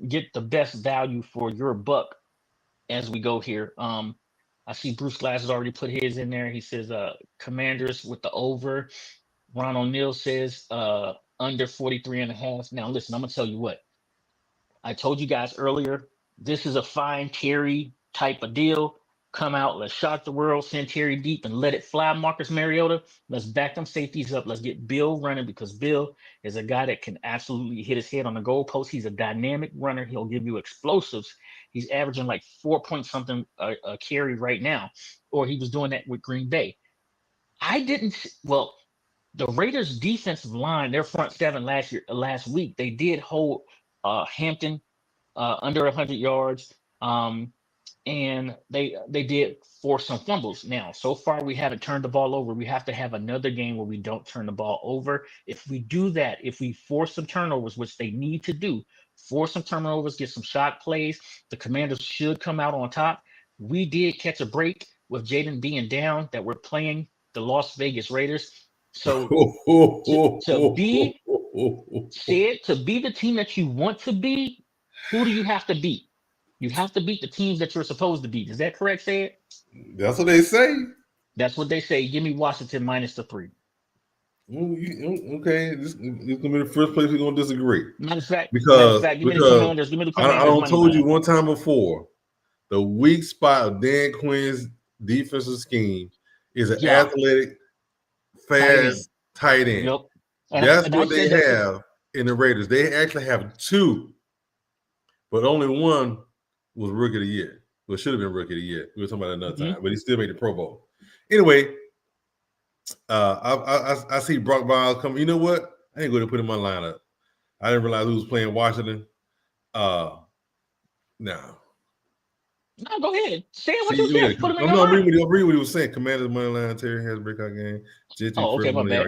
Get the best value for your buck as we go here. I see Bruce Glass has already put his in there. He says Commanders with the over. Ron O'Neill says under 43.5. Now, listen, I'm going to tell you what. I told you guys earlier, this is a fine Terry type of deal. Come out, let's shock the world, send Terry deep and let it fly, Marcus Mariota. Let's back them safeties up. Let's get Bill running because Bill is a guy that can absolutely hit his head on the goalpost. He's a dynamic runner. He'll give you explosives. He's averaging like 4 point something a carry right now, or he was doing that with Green Bay. The Raiders defensive line, their front seven last week, they did hold Hampton under 100 yards. And they did force some fumbles. Now, so far, we haven't turned the ball over. We have to have another game where we don't turn the ball over. If we do that, if we force some turnovers, which they need to do, force some turnovers, get some shot plays, the Commanders should come out on top. We did catch a break with Jaden being down that we're playing the Las Vegas Raiders. So to be the team that you want to be, who do you have to beat? You have to beat the teams that you're supposed to beat. Is that correct, Sid? That's what they say. That's what they say. Give me Washington -3. Okay, this is gonna be the first place we're gonna disagree. Matter of fact, Because give me the Commanders. Give me the Commanders. I don't money told line. you one time before, the weak spot of Dan Quinn's defensive scheme is an athletic, fast tight end. Yep. That's what they have in the Raiders. They actually have two, but only one was rookie of the year. Well, should have been rookie of the year. We were talking about it another time, but he still made the Pro Bowl. Anyway, I see Brock Bowers coming. You know what? I ain't going to put him in my lineup. I didn't realize who was playing Washington. No. No, go ahead. Say what you said. Put him in your lineup. I'm reading what he was saying. Commanders money line. Terry has breakout game. Okay, my bad.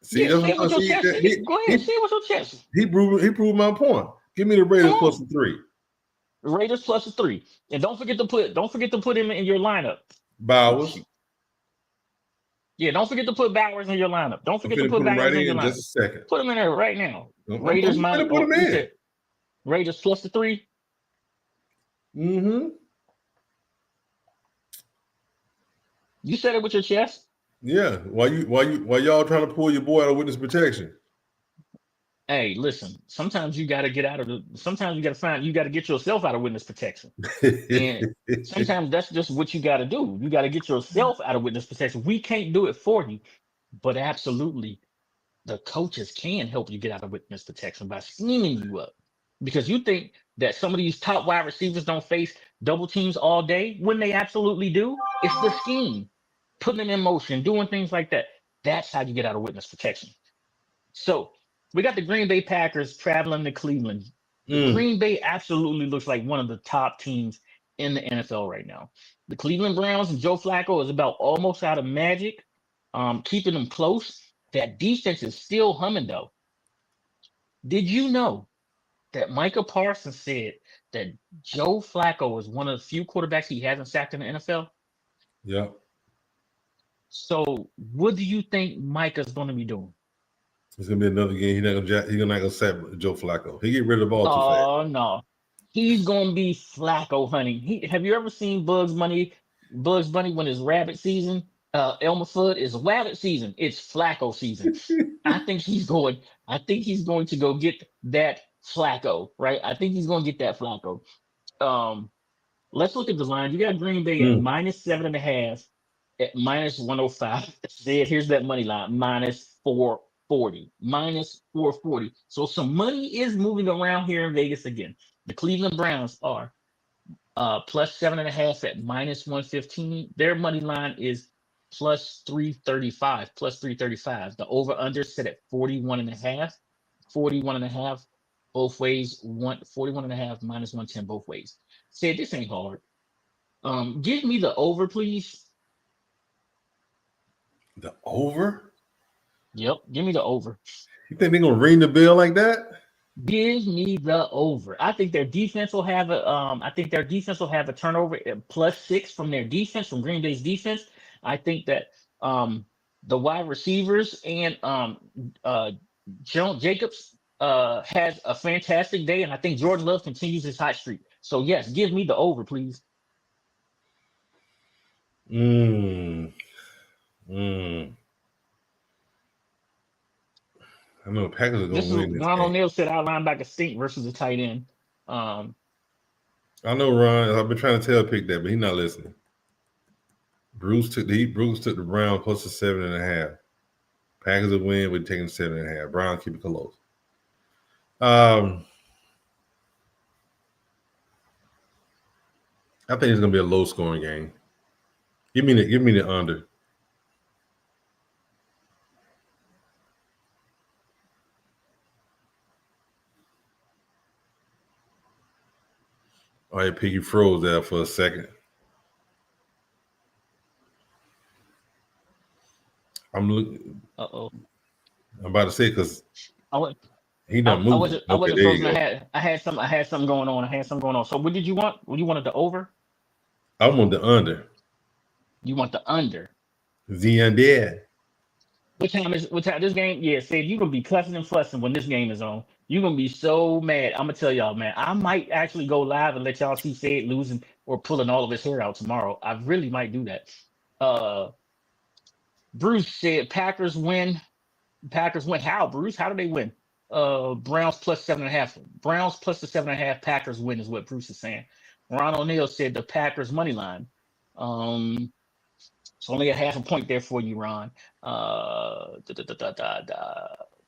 See, go ahead. Say what's your chest. He proved my point. Give me the Raiders plus the 3. Raiders plus the 3, and don't forget to put him in your lineup. Bowers. Yeah, don't forget to put Bowers in your lineup. Don't forget to put Bowers in your lineup. Just a second. Put him in there right now. Raiders minus. Put him in. Raiders plus the 3. Mm-hmm. You said it with your chest. Yeah. Why y'all trying to pull your boy out of witness protection? Hey, listen. Sometimes you got to get out of the. Sometimes you got to get yourself out of witness protection. And sometimes that's just what you got to do. You got to get yourself out of witness protection. We can't do it for you, but absolutely, the coaches can help you get out of witness protection by scheming you up. Because you think that some of these top wide receivers don't face double teams all day, when they absolutely do. It's the scheme, putting them in motion, doing things like that. That's how you get out of witness protection. So we got the Green Bay Packers traveling to Cleveland. Green Bay absolutely looks like one of the top teams in the NFL right now. The Cleveland Browns and Joe Flacco is about almost out of magic, keeping them close. That defense is still humming, though. Did you know that Micah Parsons said that Joe Flacco is one of the few quarterbacks he hasn't sacked in the NFL? Yeah. So what do you think Micah's going to be doing? It's going to be another game. He's not going to sack Joe Flacco. He get rid of the ball too fast. Oh, no. He's going to be Flacco hunting. Have you ever seen Bugs Bunny when it's rabbit season? Elmer Fudd is rabbit season. It's Flacco season. I think he's going to go get that Flacco, right? I think he's going to get that Flacco. Let's look at the line. You got Green Bay at minus 7.5 at minus 105. Here's that money line, minus 440. Minus 440. So some money is moving around here in Vegas again. The Cleveland Browns are plus 7.5 at minus 115. Their money line is plus 335. Plus 335. The over-under set at 41.5. 41.5. Both ways, 41.5 minus 110 both ways. Said this ain't hard. Give me the over, please. The over? Yep, give me the over. You think they're gonna ring the bell like that? Give me the over. I think their defense will have a turnover at plus 6 from their defense, from Green Bay's defense. I think that the wide receivers and Jacobs has a fantastic day, and I think Jordan Love continues his hot streak. So yes, give me the over, please. I know the Packers are going to win this Ron game. O'Neal said our linebacker stink versus the tight end. I know Ron. I've been trying to tell Pick that, but he's not listening. Bruce took the Brown plus the 7.5. Packers will win. We're taking 7.5. Brown keep it close. I think it's going to be a low scoring game. Give me the under. All right, Piggy froze there for a second. I'm about to say because he done moved. I wasn't frozen. I had something going on. So what did you want? You wanted the over? I want the under. You want the under? The under. What time this game? Yeah, said you're gonna be cussing and fussing when this game is on. You're gonna be so mad. I'm gonna tell y'all, man. I might actually go live and let y'all see Fed losing or pulling all of his hair out tomorrow. I really might do that. Bruce said Packers win Packers win. How, Bruce? How do they win? Browns plus 7.5. Browns plus the 7.5. Packers win is what Bruce is saying. Ron O'Neill said the Packers money line. It's only a half a point there for you, Ron.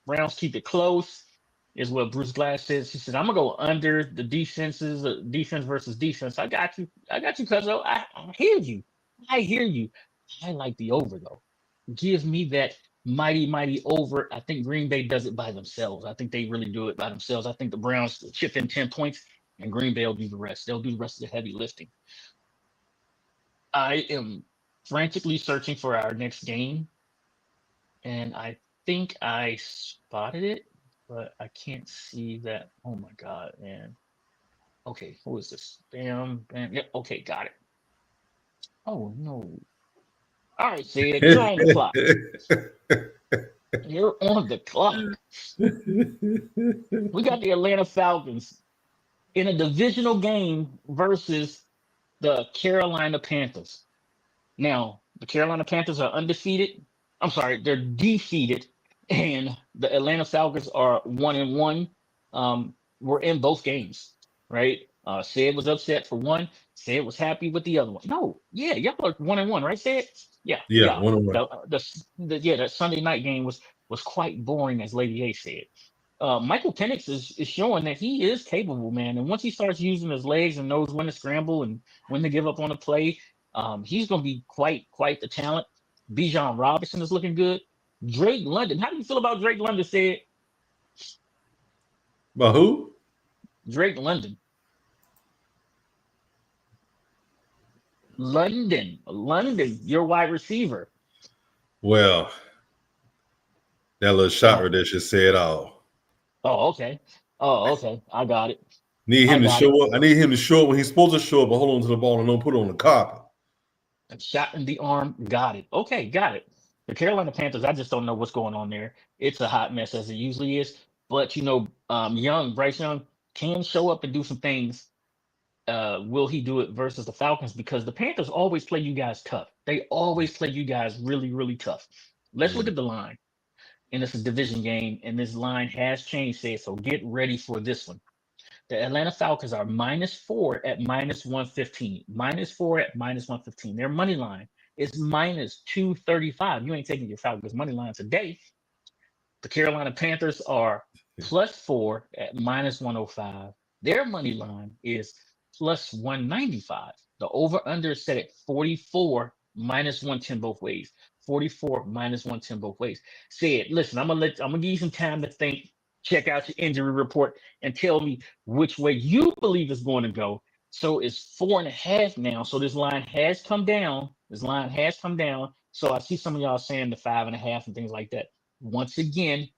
Browns keep it close, is what Bruce Glass says. He said, I'm gonna go under the defenses, defense versus defense. I got you, Cuzzo. I hear you. I hear you. I like the over though. Give me that mighty over. I think Green Bay does it by themselves. I think they really do it by themselves. I think the Browns chip in 10 points and Green Bay will do the rest. They'll do the rest of the heavy lifting. I am frantically searching for our next game, and I think I spotted it, but I can't see that. Oh my god, man. Okay, who is this? Bam. Yep, okay, got it. Oh no. All right, Sid, you're on the clock. You're on the clock. We got the Atlanta Falcons in a divisional game versus the Carolina Panthers. Now, the Carolina Panthers are undefeated. I'm sorry, they're defeated, and the Atlanta Falcons are 1-1. We're in both games, right? Sid was upset for one. Sid was happy with the other one. No, yeah, y'all are 1-1, right, Sid? Yeah. 1-1. That Sunday night game was quite boring, as Lady A said. Michael Penix is showing that he is capable, man. And once he starts using his legs and knows when to scramble and when to give up on a play, he's going to be quite the talent. Bijan Robinson is looking good. Drake London. How do you feel about Drake London, Sid? About who? Drake London. London, your wide receiver. Well, that little shot right there should say it all. Oh, okay. I got it. Need him to show up. I need him to show up when he's supposed to show up, but hold on to the ball and don't put it on the carpet. A shot in the arm. Got it. Okay, got it. The Carolina Panthers, I just don't know what's going on there. It's a hot mess as it usually is. But, Bryce Young can show up and do some things. Will he do it versus the Falcons? Because the Panthers always play you guys tough. They always play you guys really, really tough. Let's look at the line. And it's a division game, and this line has changed, so get ready for this one. The Atlanta Falcons are -4 at -115. -4 at -115. Their money line is -235. You ain't taking your Falcons money line today. The Carolina Panthers are +4 at -105. Their money line is +195. The over-under is set at 44, -110 both ways. 44, -110 both ways. Sid, listen, I'm gonna give you some time to think, check out your injury report, and tell me which way you believe it's going to go. So it's 4.5 now. So this line has come down. So I see some of y'all saying the 5.5 and things like that. Once again,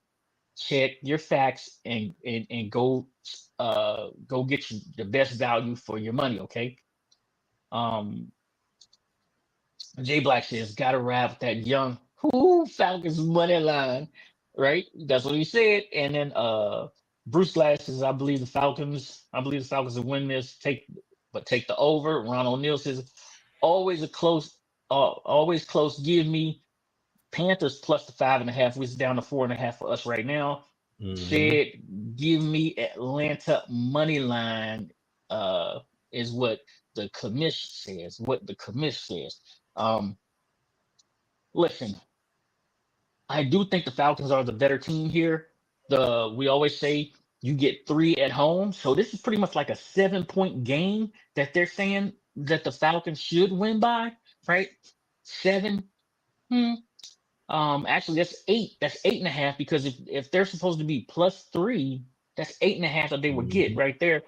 check your facts and go get you the best value for your money. Okay. Jay Black says, gotta ride with that young Falcons money line, right? That's what he said. And then Bruce Glass says, I believe the Falcons will win this. Take the over. Ron O'Neill says, always close. Give me Panthers plus the 5.5. We're down to 4.5 for us right now. Said, give me Atlanta money line. Is what the commish says. Listen, I do think the Falcons are the better team here. We always say you get 3 at home, so this is pretty much like a 7-point game that they're saying that the Falcons should win by, right? 7. Actually, that's 8. That's 8.5 because if they're supposed to be +3, that's 8.5 that they would get right there.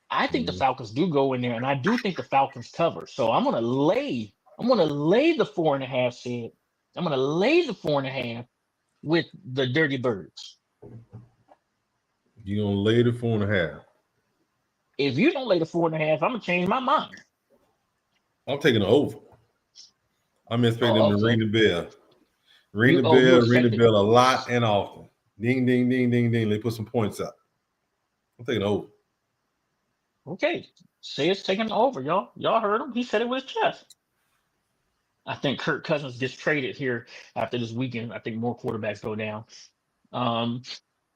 I think the Falcons do go in there, and I do think the Falcons cover. So I'm gonna lay the 4.5, Sid. I'm gonna lay the 4.5 with the Dirty Birds. You're gonna lay the 4.5. If you don't lay the 4.5, I'm gonna change my mind. I'm taking the over. I'm expecting them to ring the bell. Ring the bell a lot and often. Ding, ding, ding, ding, ding. They put some points up. I'm taking the over. Okay. Sid's taking the over, y'all. Y'all heard him. He said it with his chest. I think Kirk Cousins gets traded here after this weekend. I think more quarterbacks go down.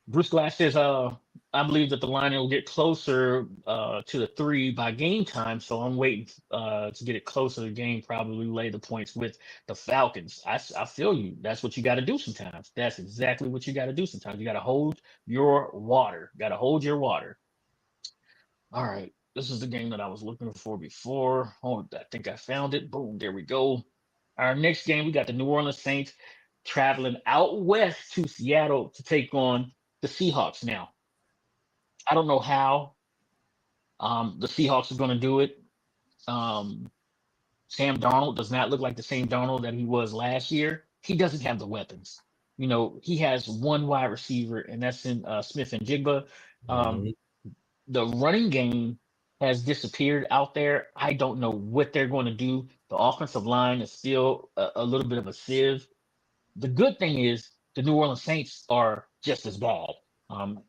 Bruce Glass says, I believe that the line will get closer to the 3 by game time. So I'm waiting to get it closer to the game, probably lay the points with the Falcons. I feel you. That's what you got to do sometimes. That's exactly what you got to do sometimes. You got to hold your water. Got to hold your water. All right. This is the game that I was looking for before. Oh, I think I found it. Boom. There we go. Our next game, we got the New Orleans Saints traveling out west to Seattle to take on the Seahawks. Now, I don't know how the Seahawks are going to do it. Sam Darnold does not look like the same Darnold that he was last year. He doesn't have the weapons. You know, he has one wide receiver, and that's in Smith-Njigba. The running game has disappeared out there. I don't know what they're going to do. The offensive line is still a little bit of a sieve. The good thing is the New Orleans Saints are just as bad.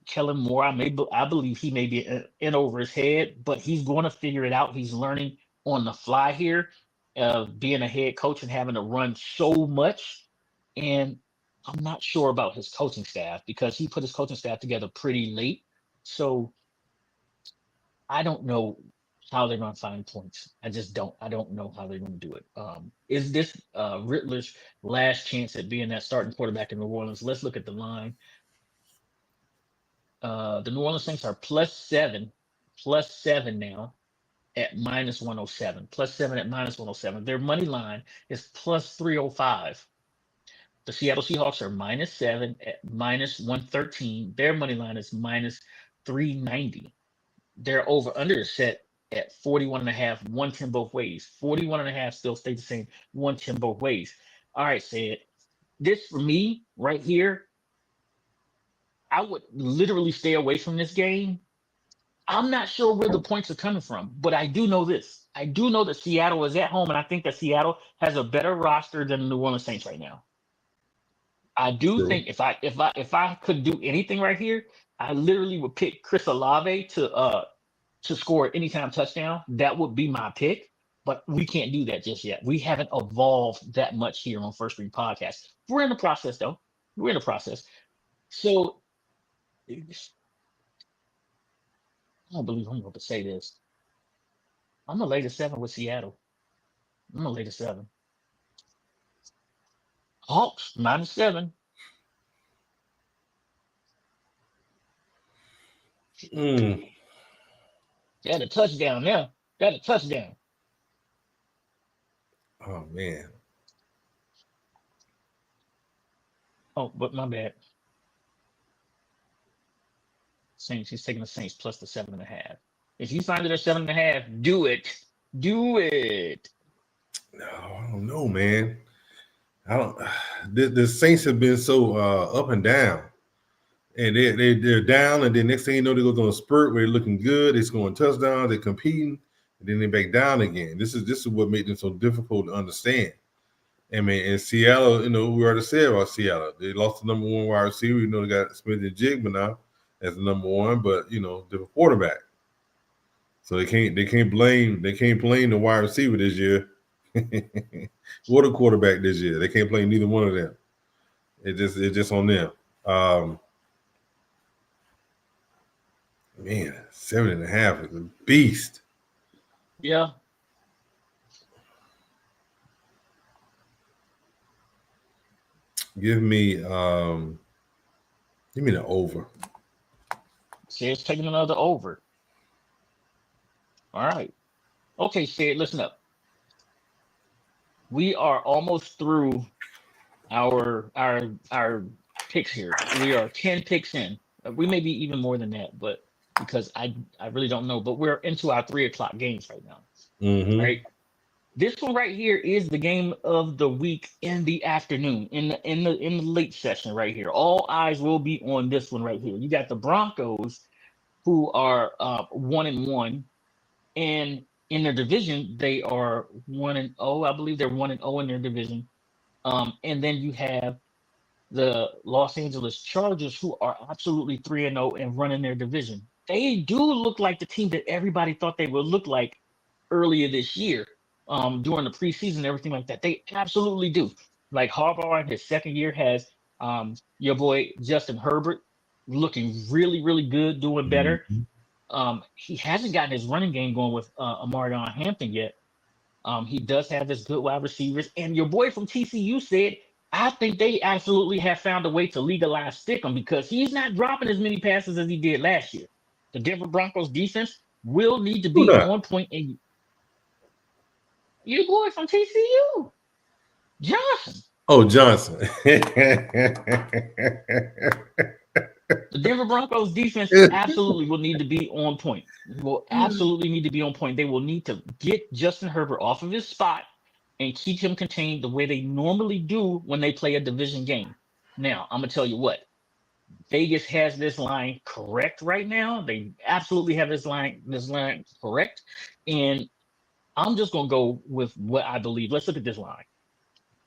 Kellen Moore, I believe he may be in over his head, but he's going to figure it out. He's learning on the fly here, being a head coach and having to run so much. And I'm not sure about his coaching staff because he put his coaching staff together pretty late. So I don't know how they're going to find points. I just don't. I don't know how they're going to do it. Is this Ridler's last chance at being that starting quarterback in New Orleans? Let's look at the line. The New Orleans Saints are +7 now at -107. +7 at -107. Their money line is +305. The Seattle Seahawks are -7 at -113. Their money line is -390. Their over/under is set at 41.5, 110 both ways. 41.5 still stay the same, 110 both ways. All right, Sid. This for me right here, I would literally stay away from this game. I'm not sure where the points are coming from, but I do know this. I do know that Seattle is at home, and I think that Seattle has a better roster than the New Orleans Saints right now. I do think if I could do anything right here, I literally would pick Chris Olave to score an anytime touchdown. That would be my pick, but we can't do that just yet. We haven't evolved that much here on First Read Podcast. We're in the process, though. We're in the process. So I don't believe I'm going to say this. I'm going to lay the 7 with Seattle. I'm going to lay the 7. Hawks, -7. Got a touchdown now. Got a touchdown. Oh, man. Oh, but my bad. Saints, he's taking the Saints plus the 7.5. If you find it at 7.5, do it. Do it. No, I don't know, man. I don't. The Saints have been so up and down, and they're down, and then next thing you know, they go on a spurt where they're looking good. They're scoring touchdowns, they're competing, and then they're back down again. This is what made them so difficult to understand. I mean, in Seattle, you know, we already said about Seattle. They lost the number 1 wide receiver. You know, they got Smith-Njigba now as the number 1, but you know, they're a quarterback, so they can't blame the wide receiver this year. What a quarterback this year. They can't play neither one of them. It's just on them. Man, 7.5 is a beast. Yeah. Give me the over. Sid's taking another over. All right. Okay, Sid, listen up. We are almost through our picks here. We are 10 picks in. We may be even more than that, but because I really don't know. But we're into our 3:00 games right now. Mm-hmm. Right. This one right here is the game of the week in the afternoon, in the late session right here. All eyes will be on this one right here. You got the Broncos, who are 1-1, and in their division they are 1-0. I believe they're 1-0 in their division. And then you have the Los Angeles Chargers, who are absolutely 3-0 and running their division. They do look like the team that everybody thought they would look like earlier this year. during the preseason and everything like that. They absolutely do. Like Harbaugh in his second year has your boy Justin Herbert looking really, really good, doing better. He hasn't gotten his running game going with Amarion Hampton yet. He does have his good wide receivers. And your boy from TCU said, I think they absolutely have found a way to legalize Stickum because he's not dropping as many passes as he did last year. The Denver Broncos defense will need to be on point. And your boy from TCU, Johnson. Oh, Johnson. The Denver Broncos defense absolutely will need to be on point. Will absolutely need to be on point. They will need to get Justin Herbert off of his spot and keep him contained the way they normally do when they play a division game. Now, I'm going to tell you what. Vegas has this line correct right now. They absolutely have this line correct. And I'm just going to go with what I believe. Let's look at this line.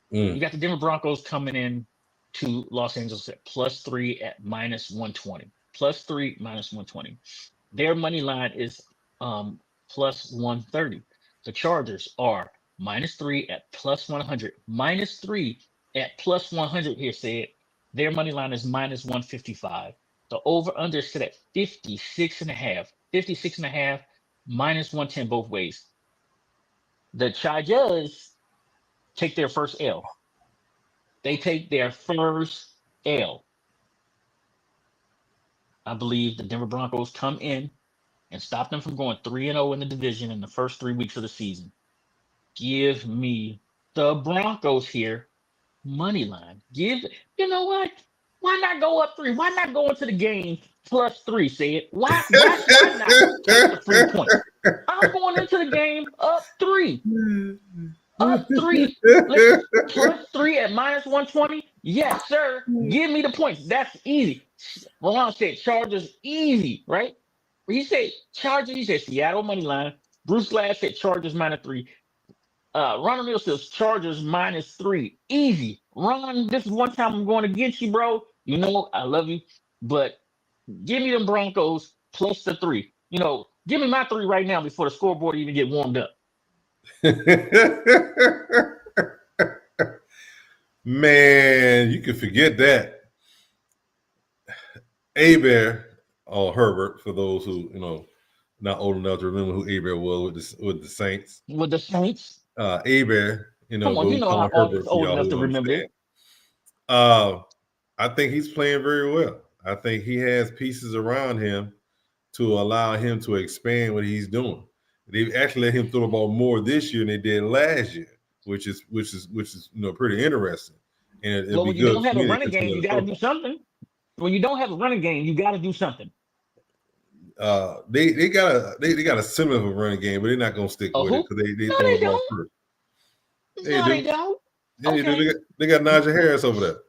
You got the Denver Broncos coming in to Los Angeles at +3 at -120. +3 -120. Their money line is +130. The Chargers are -3 at +100. -3 at +100 here said. Their money line is -155. The over-under is set at 56.5. 56.5 -110 both ways. The Chargers take their first L. They take their first L. I believe the Denver Broncos come in and stop them from going 3-0 in the division in the first 3 weeks of the season. Give me the Broncos here. Money line. You know what? Why not go up 3? Why not go into the game +3? Say it. Why not take the 3 points? I'm going into the game up 3. Up 3. +3 at -120. Yes, sir. Give me the points. That's easy. Ron said Chargers easy, right? He said Chargers. He said Seattle money line. Bruce Glass said Chargers -3. Ron O'Neal says Chargers -3. Easy. Ron, this is one time I'm going against you, bro. You know, I love you, but give me them Broncos plus the 3. You know, give me my 3 right now before the scoreboard even get warmed up. Man, you can forget that. Hebert or Herbert, for those who, you know, not old enough to remember who Hebert was with the Saints. With the Saints? Hebert, you know, come on, you know how old enough to remember it. I think he's playing very well. I think he has pieces around him to allow him to expand what he's doing. They've actually let him throw the ball more this year than they did last year, which is you know, pretty interesting. And well, when you don't have a running game, you got to do something. When you don't have a running game, you got to do something. They got a similar of a running game, but they're not going to stick with it because they throw the ball first. They don't. They got Najee Harris over there.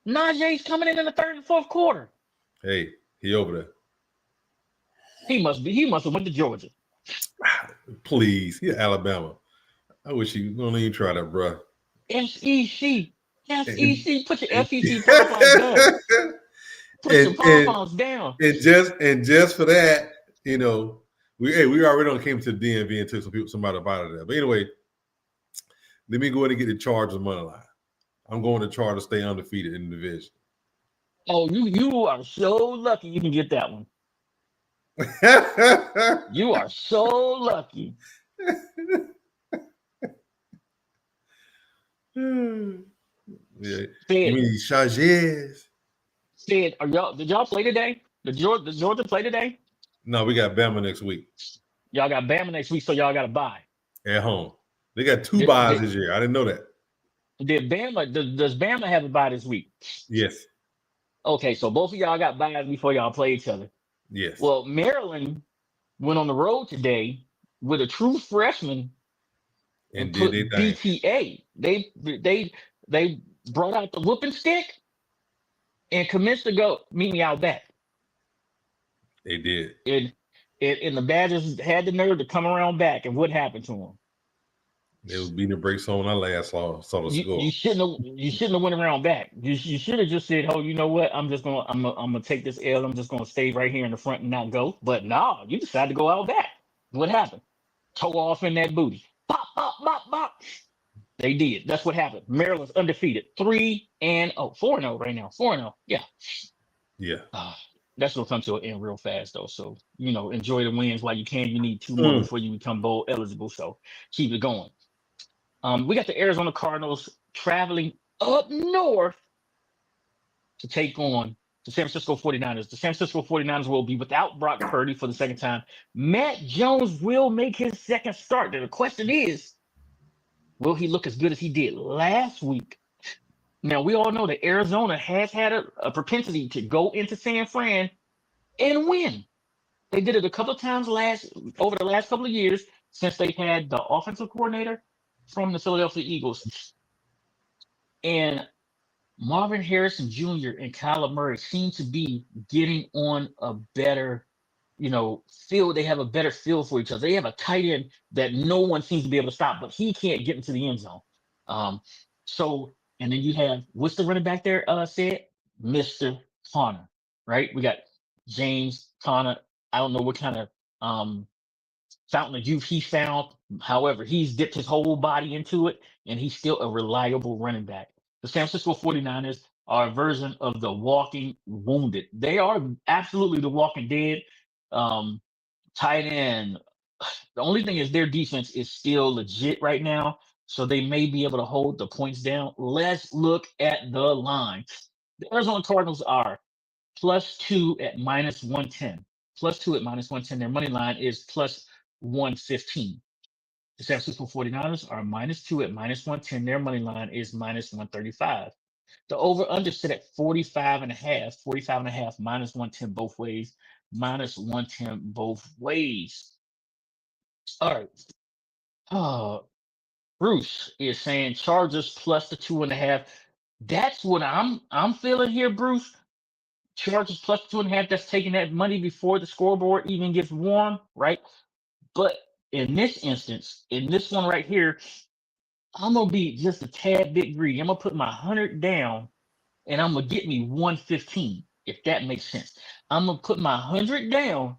Najee's coming in the 3rd and 4th quarter. Hey, he over there. He must have went to Georgia. Please, he's Alabama. I wish you don't even try that, bro. SEC. Put your SEC pom-poms down. Put your pom-poms down. And just for that, you know, we already came to the DMV and took somebody up out of there. But anyway, let me go ahead and get the Chargers money line. I'm going to try to stay undefeated in the division. Oh, you are so lucky you can get that one. You are so lucky. Yeah. You mean Chargers? Did y'all play today? Did Georgia play today? No, we got Bama next week. Y'all got Bama next week, so y'all got to bye. At home. They got 2 byes this year. I didn't know that. Does Bama have a bye this week? Yes. Okay, so both of y'all got byes before y'all play each other. Yes. Well, Maryland went on the road today with a true freshman and put BTA. They brought out the whooping stick and commenced to go meet me out back. They did. And the Badgers had the nerve to come around back, and what happened to them? They was beating the brakes on when I last saw the score. You shouldn't have went around back. You should have just said, "Oh, you know what? I'm gonna take this L. I'm just gonna stay right here in the front and not go." But no, you decided to go out back. What happened? Toe off in that booty. bop, bop, bop. They did. That's what happened. Maryland's undefeated. 3-0. 4-0 right now. 4-0. Yeah. Yeah. That's gonna come to an end real fast though. So, enjoy the wins while you can. You need 2 more before you become bowl eligible. So keep it going. We got the Arizona Cardinals traveling up north to take on the San Francisco 49ers. The San Francisco 49ers will be without Brock Purdy for the second time. Matt Jones will make his second start. The question is, will he look as good as he did last week? Now, we all know that Arizona has had a propensity to go into San Fran and win. They did it a couple of times over the last couple of years since they had the offensive coordinator from the Philadelphia Eagles. And Marvin Harrison Jr. and Kyler Murray seem to be getting on a better, feel. They have a better feel for each other. They have a tight end that no one seems to be able to stop, but he can't get into the end zone. And then you have, what's the running back there said? Mr. Conner, right? We got James Conner. I don't know what kind of fountain of youth he found. However, he's dipped his whole body into it, and he's still a reliable running back. The San Francisco 49ers are a version of the walking wounded. They are absolutely the walking dead. Tight end. The only thing is their defense is still legit right now, so they may be able to hold the points down. Let's look at the line. The Arizona Cardinals are +2 at -110. +2 at -110. Their money line is +115. The San Francisco 49ers are -2 at -110. Their money line is -135. The over-under set at 45.5. 45.5 -110 both ways. -110 both ways. All right. Bruce is saying Chargers plus the 2.5. That's what I'm feeling here, Bruce. Chargers plus 2.5. That's taking that money before the scoreboard even gets warm, right? But in this instance, in this one right here, I'm gonna be just a tad bit greedy. I'm gonna put my 100 down, and I'm gonna get me 115, if that makes sense. I'm gonna put my 100 down,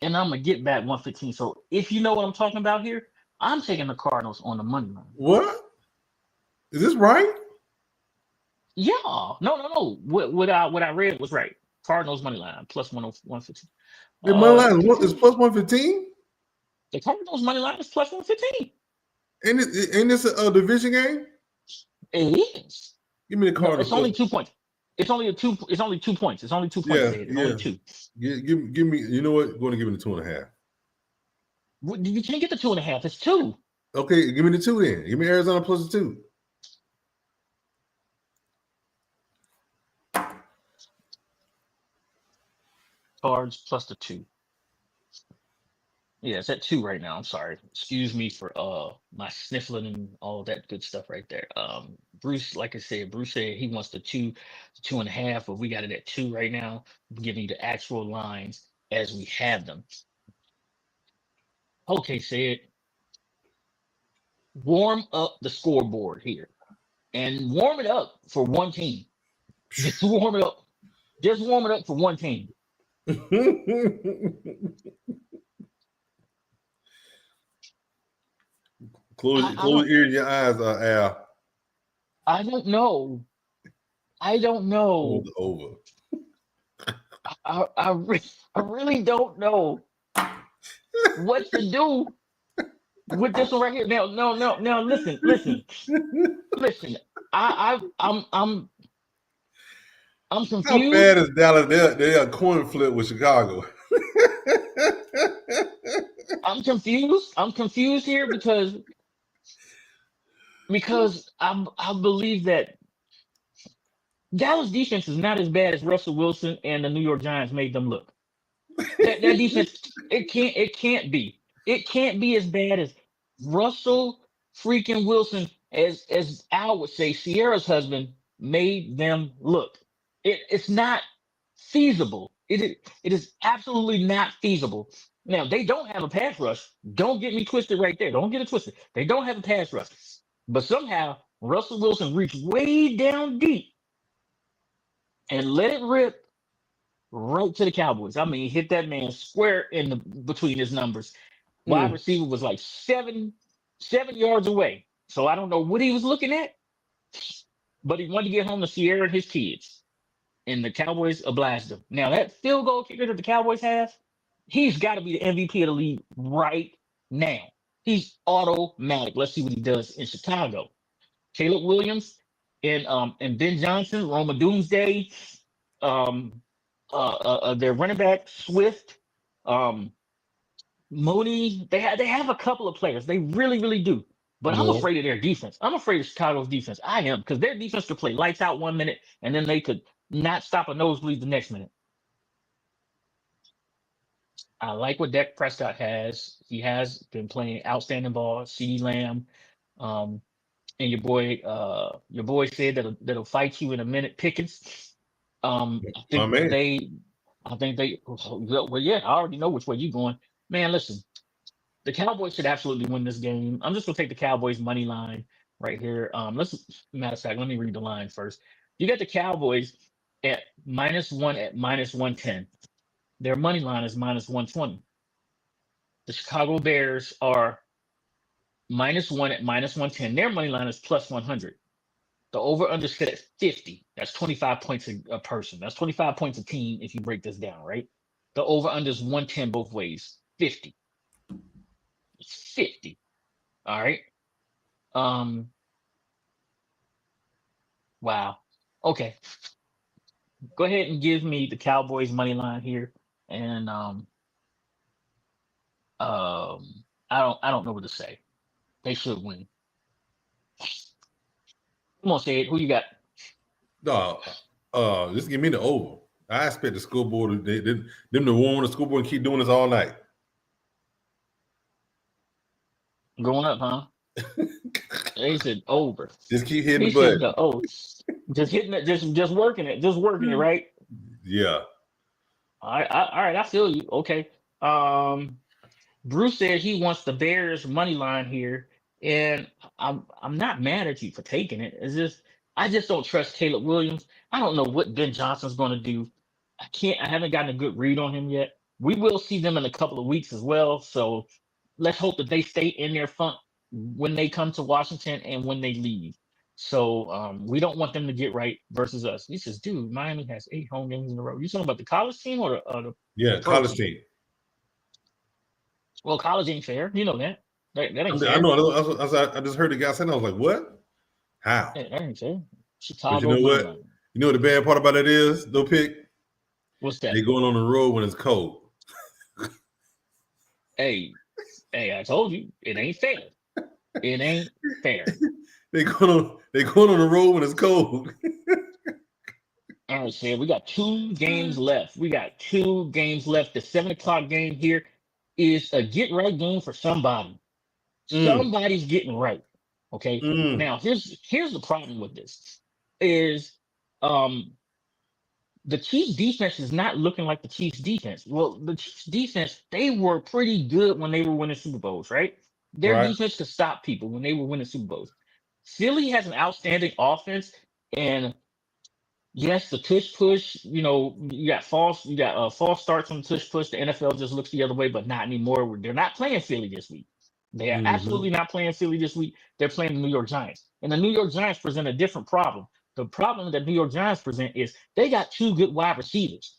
and I'm gonna get back 115. So if you know what I'm talking about here, I'm taking the Cardinals on the money line. What? Is this right? Yeah. No. What I read was right. Cardinals money line plus 115. The money line is plus 115. The Cardinals money line is plus 115. Ain't this a division game? It is. Give me the Cardinals. No, it's only 2 points. It's only 2 points. It's only 2 points. Only 2. Give me. You know what? Going to give me the 2.5. You can't get the 2.5. It's 2. Okay, give me the 2 then. Give me Arizona plus the 2. Cards plus the 2. Yeah, it's at 2 right now. I'm sorry. Excuse me for my sniffling and all that good stuff right there. Bruce, like I said, Bruce said he wants the 2.5, but we got it at 2 right now. I'm giving you the actual lines as we have them. Okay, said warm up the scoreboard here. And warm it up for one team. Just warm it up. Just warm it up for one team. Close your ear and your eyes, Al. I don't know. Over. I really don't know what to do with this one right here. Now, listen. I'm confused. How bad is Dallas? They're a coin flip with Chicago. I'm confused here because I believe that Dallas defense is not as bad as Russell Wilson and the New York Giants made them look. That defense, it can't be. It can't be as bad as Russell freaking Wilson, as Al would say, Sierra's husband, made them look. It's not feasible. It is absolutely not feasible. Now, they don't have a pass rush. Don't get me twisted right there. Don't get it twisted. They don't have a pass rush. But somehow, Russell Wilson reached way down deep and let it rip right to the Cowboys. I mean, hit that man square between his numbers. Wide receiver was like 7 7 yards away. So I don't know what he was looking at, but he wanted to get home to Sierra and his kids. And the Cowboys obliged him. Now, that field goal kicker that the Cowboys have, he's got to be the MVP of the league right now. He's automatic. Let's see what he does in Chicago. Caleb Williams and Ben Johnson, Roma Doomsday, their running back Swift, Mooney. They have a couple of players. They really do. But I'm afraid of their defense. I'm afraid of Chicago's defense. I am, because their defense could play lights out 1 minute and then they could not stop a nosebleed the next minute. I like what Dak Prescott has. He has been playing outstanding ball. CeeDee Lamb, and your boy said that'll fight you in a minute. Pickens. I think they. Well, yeah, I already know which way you're going, man. Listen, the Cowboys should absolutely win this game. I'm just gonna take the Cowboys money line right here. Matter of fact, let me read the line first. You got the Cowboys at -1 at -110. Their money line is -120. The Chicago Bears are -1 at -110. Their money line is +100. The over-under set at 50. That's 25 points a person. That's 25 points a team if you break this down, right? The over-under is 110 both ways. 50. It's 50. All right. Wow. Okay. Go ahead and give me the Cowboys money line here. And I don't know what to say. They should win. Come on, say it. Who you got? No, just give me the over. I expect the school board them to warn the school board and keep doing this all night. Going up, huh? They said over. Just keep hitting the button. Oh, just hitting it, just working it, right? Yeah. All right. I feel you. Okay. Bruce said he wants the Bears money line here, and I'm not mad at you for taking it. It's just I just don't trust Caleb Williams. I don't know what Ben Johnson's going to do. I haven't gotten a good read on him yet. We will see them in a couple of weeks as well. So let's hope that they stay in their funk when they come to Washington and when they leave. So we don't want them to get right versus us. He says, dude, Miami has 8 home games in a row. You talking about the college team or the college team? Well, college ain't fair. You know that. That ain't fair. I know. I just heard the guy saying. I was like, what? How? That ain't fair. Chicago. But you know what? You know what the bad part about it is, though, Pick? What's that? They're going on the road when it's cold. Hey, I told you it ain't fair. It ain't fair. They going on the road when it's cold. All right, Sam. We got 2 games left. The 7 o'clock game here is a get right game for somebody. Somebody's getting right. Okay. Now here's the problem with this is the Chiefs defense is not looking like the Chiefs defense. Well, the Chiefs defense, they were pretty good when they were winning Super Bowls, right? Their defense could stop people when they were winning Super Bowls. Philly has an outstanding offense, and yes, the tush push, you got false starts on the tush push. The NFL just looks the other way, but not anymore. They're not playing Philly this week. They are absolutely not playing Philly this week. They're playing the New York Giants. And the New York Giants present a different problem. The problem that New York Giants present is they got 2 good wide receivers.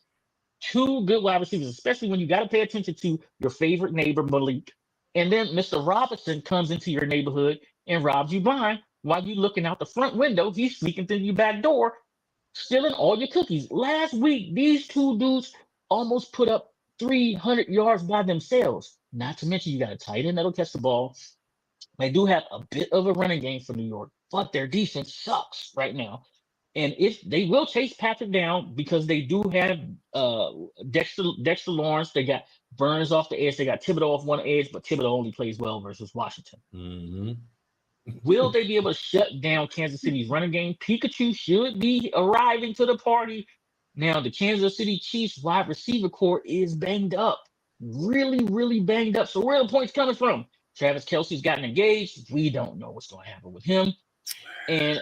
2 good wide receivers, especially when you got to pay attention to your favorite neighbor, Malik. And then Mr. Robinson comes into your neighborhood and robs you blind while you looking out the front window. He's sneaking through your back door, stealing all your cookies. Last week, these 2 dudes almost put up 300 yards by themselves. Not to mention you got a tight end that'll catch the ball. They do have a bit of a running game for New York, but their defense sucks right now. And if they will chase Patrick down because they do have Dexter Lawrence, they got Burns off the edge, they got Thibodeau off one edge, but Thibodeau only plays well versus Washington. Will they be able to shut down Kansas City's running game? Pikachu should be arriving to the party. Now, the Kansas City Chiefs wide receiver core is banged up. Really, really banged up. So where are the points coming from? Travis Kelce's gotten engaged. We don't know what's going to happen with him. And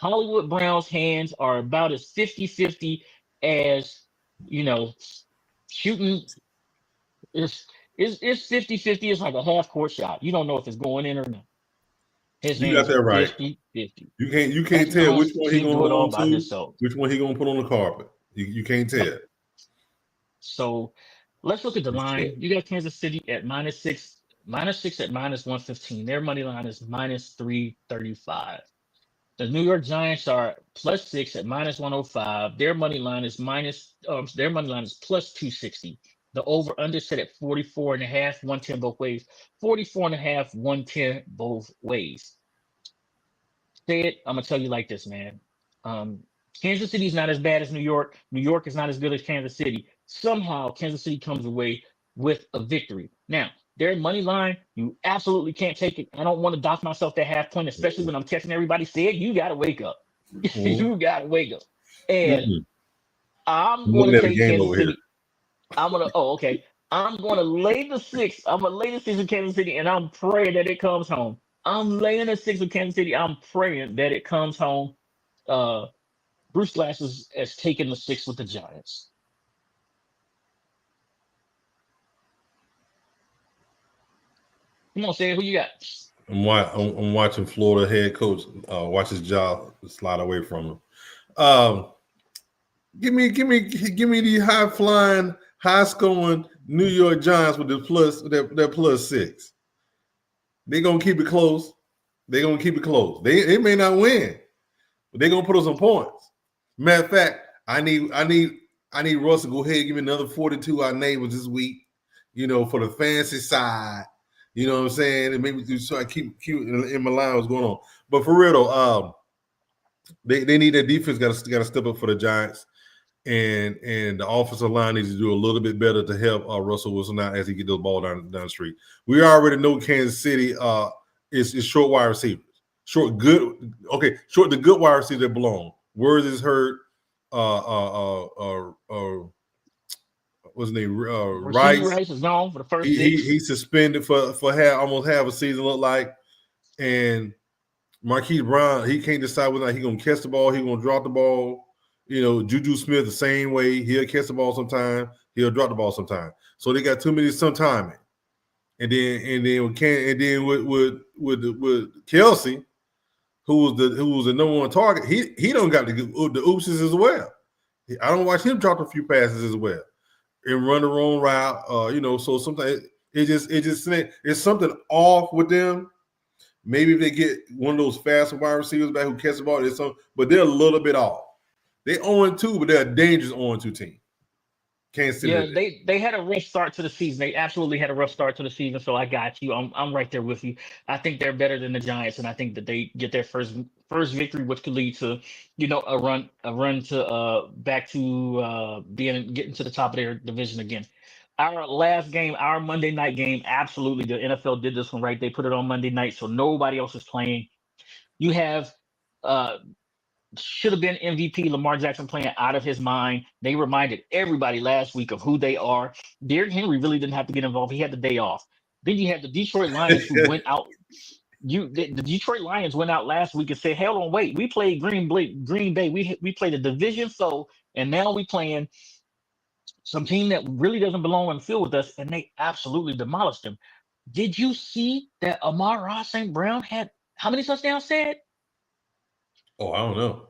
Hollywood Brown's hands are about as 50-50 as, shooting. It's 50-50. It's like a half-court shot. You don't know if it's going in or not. His You hands got that are right. 50-50. You can't Patrick tell Mahomes which one he can't gonna do it hold all on by to, himself. which one he gonna put on the carpet. You can't tell. So let's look at the You line. can't. You got Kansas City at -6, -6 at -115. Their money line is -335. The New York Giants are +6 at -105. Their money line is +260. The over under set at 44.5, 110 both ways. 44.5, 110 both ways. Say it, I'm gonna tell you like this, man. Kansas City is not as bad as New York. New York is not as good as Kansas City. Somehow Kansas City comes away with a victory. Now, their money line, you absolutely can't take it. I don't want to dock myself that half point, especially when I'm catching everybody say it. You gotta wake up. You gotta wake up. And Mm-mm. I'm I'm gonna looking at the take game Kansas over here. City. Okay. I'm gonna lay the 6. I'm gonna lay the 6 with Kansas City, and I'm praying that it comes home. I'm laying the 6 with Kansas City. I'm praying that it comes home. Bruce Glasses has taken the 6 with the Giants. Come on, Sam, who you got? I'm watching Florida head coach watch his job slide away from him. Give me the high flying, high scoring New York Giants with their +6. They're gonna keep it close. They're gonna keep it close. They may not win, but they're gonna put us some points. Matter of fact, I need Russ to go ahead and give me another 42 our neighbors this week, for the fancy side. You know what I'm saying? And maybe so I keep in my line what's going on. But for real though, they need their defense got to step up for the Giants. And the offensive line needs to do a little bit better to help Russell Wilson out as he get the ball down the street. We already know Kansas City is short wide receivers, short the good wide receivers that belong. Words is hurt. What's his name? Rice is gone for the first 6. He's suspended for almost half a season. Look like, and Marquise Brown, he can't decide whether he's gonna catch the ball, he's gonna drop the ball. Juju Smith the same way. He'll catch the ball sometime. He'll drop the ball sometime. So they got too many sometiming. And then with Kelsey, who was the number one target, he don't got the oopses as well. I don't watch him drop a few passes as well and run the wrong route. So sometimes it's something off with them. Maybe if they get one of those fast wide receivers back who catch the ball, but they're a little bit off. They 0-2, but they're a dangerous 0-2 team. Kansas City. Yeah, they had a rough start to the season. They absolutely had a rough start to the season. So I got you. I'm right there with you. I think they're better than the Giants, and I think that they get their first victory, which could lead to, a run to back to getting to the top of their division again. Our last game, our Monday night game, absolutely the NFL did this one right. They put it on Monday night, so nobody else is playing. You have should have been MVP Lamar Jackson playing out of his mind. They reminded everybody last week of who they are. Derrick Henry really didn't have to get involved. He had the day off. Then you had the Detroit Lions who went out. The Detroit Lions went out last week and said, "Hell on, wait, we played Green Bay. We played a division foe, and now we playing some team that really doesn't belong on the field with us," and they absolutely demolished them. Did you see that Amon-Ra St. Brown had how many touchdowns, Said? Oh, I don't know.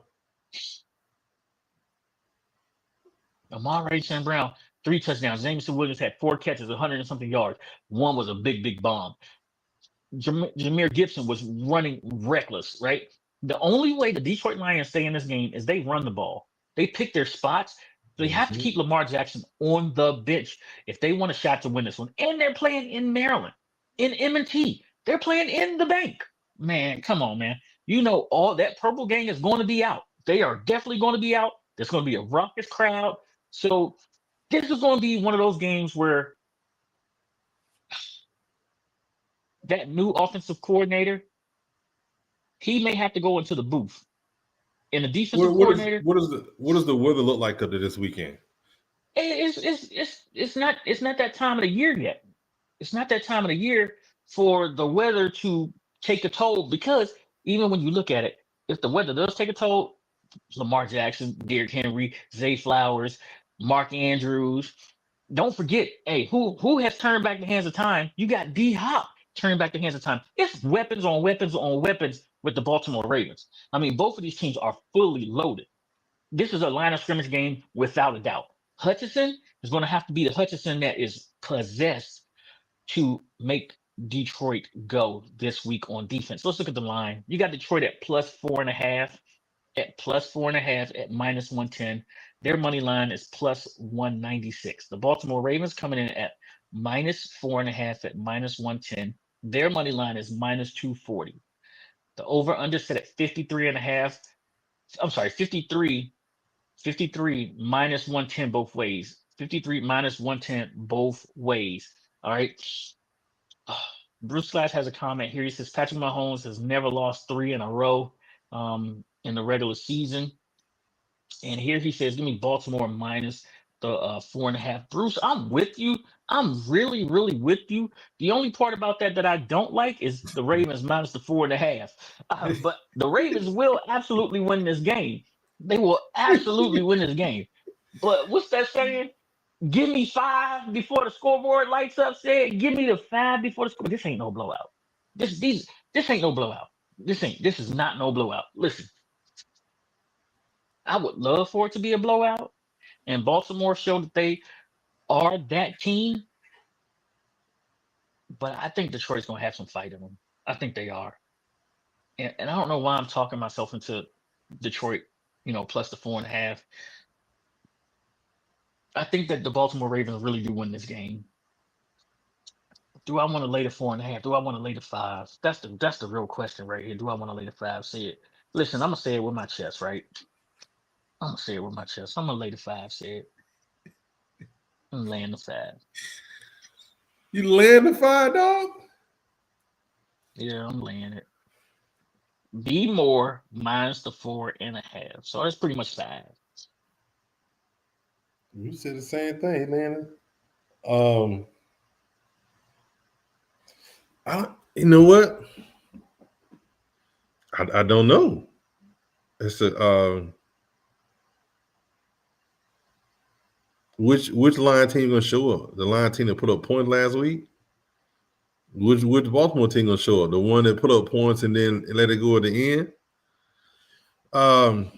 Amon-Ra St. Brown, 3 touchdowns. Jameson Williams had 4 catches, 100 and something yards. One was a big bomb. Jahmyr Gibson was running reckless, right? The only way the Detroit Lions stay in this game is they run the ball. They pick their spots. They have to keep Lamar Jackson on the bench if they want a shot to win this one. And they're playing in Maryland, in M&T. They're playing in the bank. Man, come on, man. All that purple gang is going to be out. They are definitely going to be out. There's going to be a raucous crowd. So this is going to be one of those games where that new offensive coordinator, he may have to go into the booth. And the defensive coordinator. What does the weather look like up to this weekend? It's not that time of the year yet. It's not that time of the year for the weather to take a toll, because even when you look at it, if the weather does take a toll, Lamar Jackson, Derrick Henry, Zay Flowers, Mark Andrews, don't forget, hey, who has turned back the hands of time? You got D-Hop. turning back the hands of time. It's weapons on weapons on weapons with the Baltimore Ravens. I mean, both of these teams are fully loaded. This is a line of scrimmage game without a doubt. Hutchinson is going to have to be the Hutchinson that is possessed to make Detroit go this week on defense. Let's look at the line. You got Detroit at +4.5, at +4.5 at -110. Their money line is +196. The Baltimore Ravens coming in at -4.5 at -110. Their money line is -240. The over/under set at 53.5. I'm sorry, 53 -110 both ways. 53 -110 both ways. All right. Bruce Slash has a comment here. He says Patrick Mahomes has never lost 3 in a row in the regular season. And here he says, give me Baltimore minus the 4.5. Bruce, I'm with you. I'm really, really with you. The only part about that I don't like is the Ravens minus the 4.5. But the Ravens will absolutely win this game. They will absolutely win this game. But what's that saying? Give me 5 before the scoreboard lights up. Said, give me the 5 before the score. This ain't no blowout. This ain't no blowout. This is not no blowout. Listen, I would love for it to be a blowout, and Baltimore showed that they are that team. But I think Detroit's gonna have some fight in them. I think they are, and I don't know why I'm talking myself into Detroit. Plus the 4.5. I think that the Baltimore Ravens really do win this game. Do I want to lay the 4.5? Do I want to lay the 5? That's the real question right here. Do I want to lay the 5? Say it. Listen, I'm gonna say it with my chest, right? I'm gonna say it with my chest. I'm gonna lay the 5. Say it. I'm laying the 5. You laying the 5, dog? Yeah, I'm laying it. Be more minus the 4.5. So that's pretty much 5. You said the same thing, man. You know what? I don't know. It's a which line team gonna show up? The line team that put up points last week? Which Baltimore team gonna show up? The one that put up points and then let it go at the end? But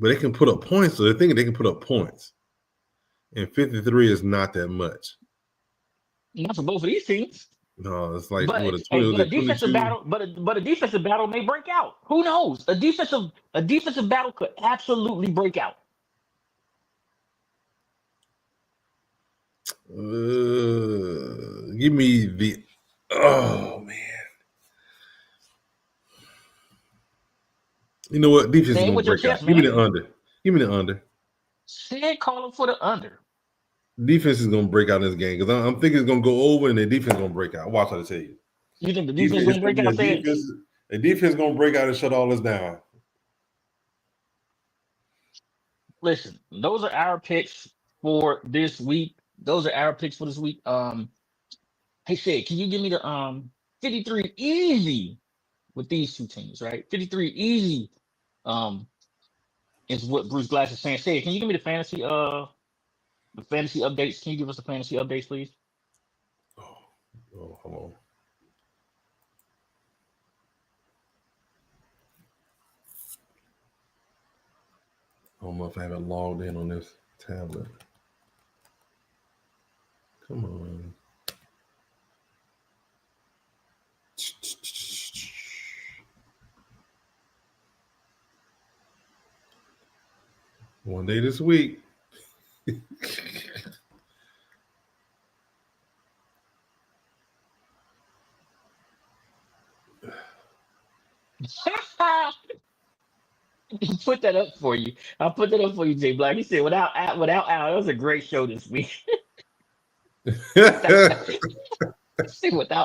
they can put up points, so they're thinking they can put up points. And 53 is not that much. Not for both of these teams. No, it's like But, what a defensive battle, but a defensive battle may break out. Who knows? A defensive battle could absolutely break out. Give me the man. You know what? Defense is gonna break out. Give me the under. Give me the under. Say calling for the under. Defense is gonna break out in this game because I'm thinking it's gonna go over and the defense is gonna break out. Watch what I tell you. You think the defense is gonna break out? The defense is gonna break out and shut all this down. Listen, those are our picks for this week. Hey, Sid, can you give me the 53 easy with these two teams, right? 53 easy is what Bruce Glass is saying. Sid, can you give me the fantasy updates? Can you give us the fantasy updates, please? Oh, hold on. I don't know if I have it logged in on this tablet. Come on. One day this week. Put that up for you. I'll put that up for you, Jay Black. He said, without Al, that was a great show this week. Without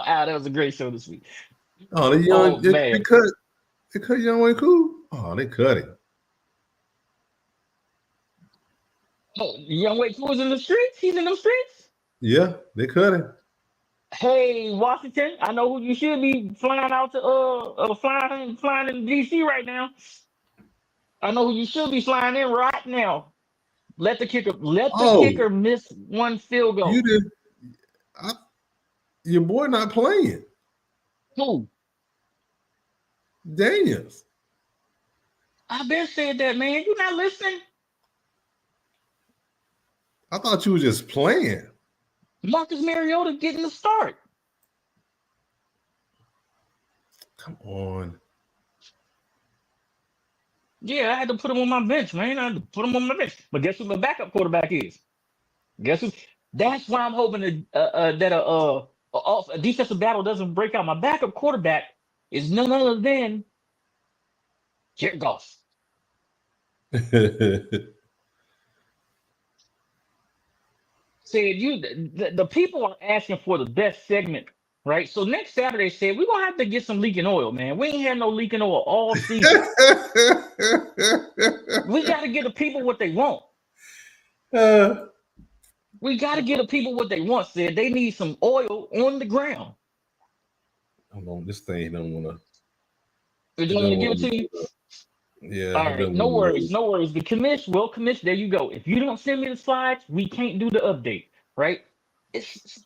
Al, that was a great show this week. Oh, they cut Young Way Cool. Oh, they cut it. Oh, Young Way Cool is in the streets. He's in the streets. Yeah, they cut it. Hey, Washington, I know who you should be flying out to flying in DC right now. I know who you should be flying in right now. Let the kicker miss one field goal. You did. Your boy not playing. Who? Daniels. I been said that, man. You not listening? I thought you were just playing. Marcus Mariota getting the start. Come on. Yeah, I had to put him on my bench, man. I had to put him on my bench. But guess who my backup quarterback is? Guess who? That's why I'm hoping that a defensive battle doesn't break out. My backup quarterback is none other than Jared Goff. Said the people are asking for the best segment, right? So next Saturday, said we're gonna have to get some leaking oil, man. We ain't had no leaking oil all season. We got to get the people what they want. We got to get the people what they want. Said they need some oil on the ground. Hold on, this thing don't want They to. don't want to give it to you. Yeah. All right, no worries, no worries. The commish, there you go. If you don't send me the slides, we can't do the update, right? It's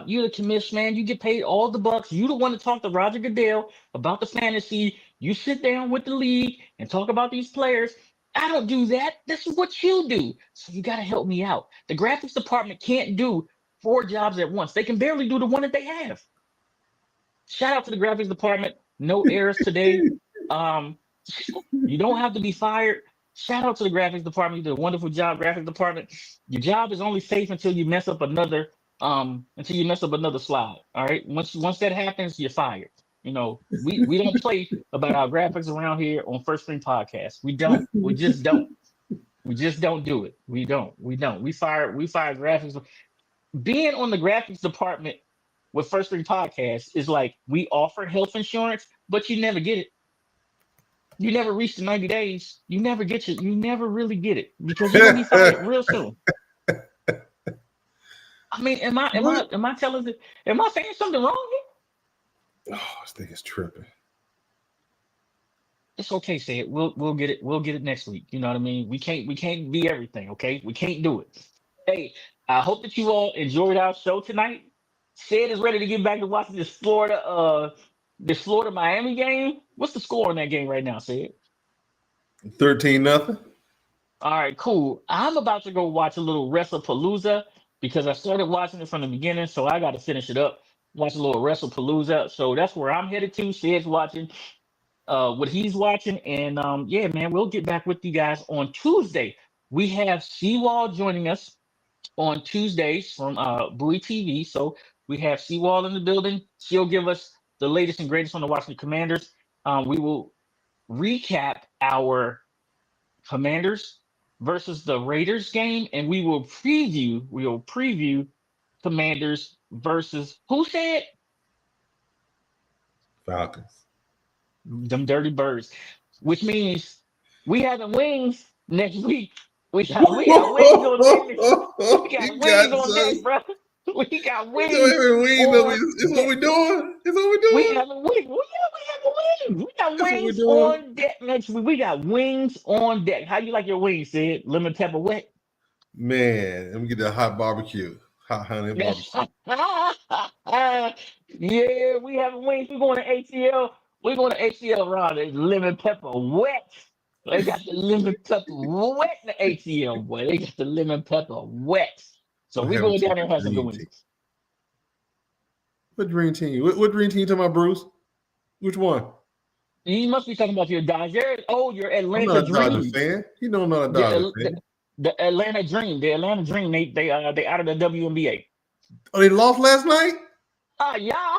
you're the commish, man. You get paid all the bucks. You the one to talk to Roger Goodell about the fantasy. You sit down with the league and talk about these players. I don't do that. This is what you do. So you got to help me out. The graphics department can't do 4 jobs at once. They can barely do the one that they have. Shout out to the graphics department. No errors today. You don't have to be fired. Shout out to the graphics department. You did a wonderful job, graphics department. Your job is only safe until you mess up another slide. All right. Once that happens, you're fired. You know, we don't play about our graphics around here on First String Podcast. We don't. We just don't. We just don't do it. We don't. We fire graphics. Being on the graphics department with First String Podcast is like we offer health insurance, but you never get it. You never reach the 90 days. You never get it. You never really get it because you're gonna be fired real soon. I mean, am I saying something wrong here? Oh, this thing is tripping. It's okay, say it. We'll get it. We'll get it next week. You know what I mean? We can't be everything, okay? We can't do it. Hey, I hope that you all enjoyed our show tonight. Sid is ready to get back to watching this Florida Miami game. What's the score in that game right now, Sid? 13-0. All right, cool. I'm about to go watch a little WrestlePalooza because I started watching it from the beginning, so I got to finish it up. Watch a little WrestlePalooza. So that's where I'm headed to. Sid's watching what he's watching. And yeah, man, we'll get back with you guys on Tuesday. We have Seawall joining us on Tuesdays from Bowie TV. So we have Seawall in the building. She'll give us the latest and greatest on the Washington Commanders. We will recap our Commanders versus the Raiders game, and we will preview Commanders versus who said? Falcons. Them dirty birds. Which means we having wings next week. We got wings on deck. We got wings on deck, bro. We got wings. It's what we doing. It's what we doing. We having wings. We got wings on deck next week. We got wings on deck. How you like your wings, Sid? Lemon pepper wet? Man, let me get that hot barbecue. Hot honey barbecue. Yeah, we having wings. We're going to ATL. We're going to ATL around it. Lemon pepper wet. They got the lemon pepper wet in the ATL, boy. They got the lemon pepper wet. So we're going down there and have some good wings. What dream team? What dream team you talking about, Bruce? Which one? You must be talking about your Dodgers. Oh, your Atlanta I'm not a Dream. Dodgers fan. You know I'm not a Dodgers fan. The Atlanta Dream. The Atlanta Dream. They out of the WNBA. Oh, they lost last night? Yeah.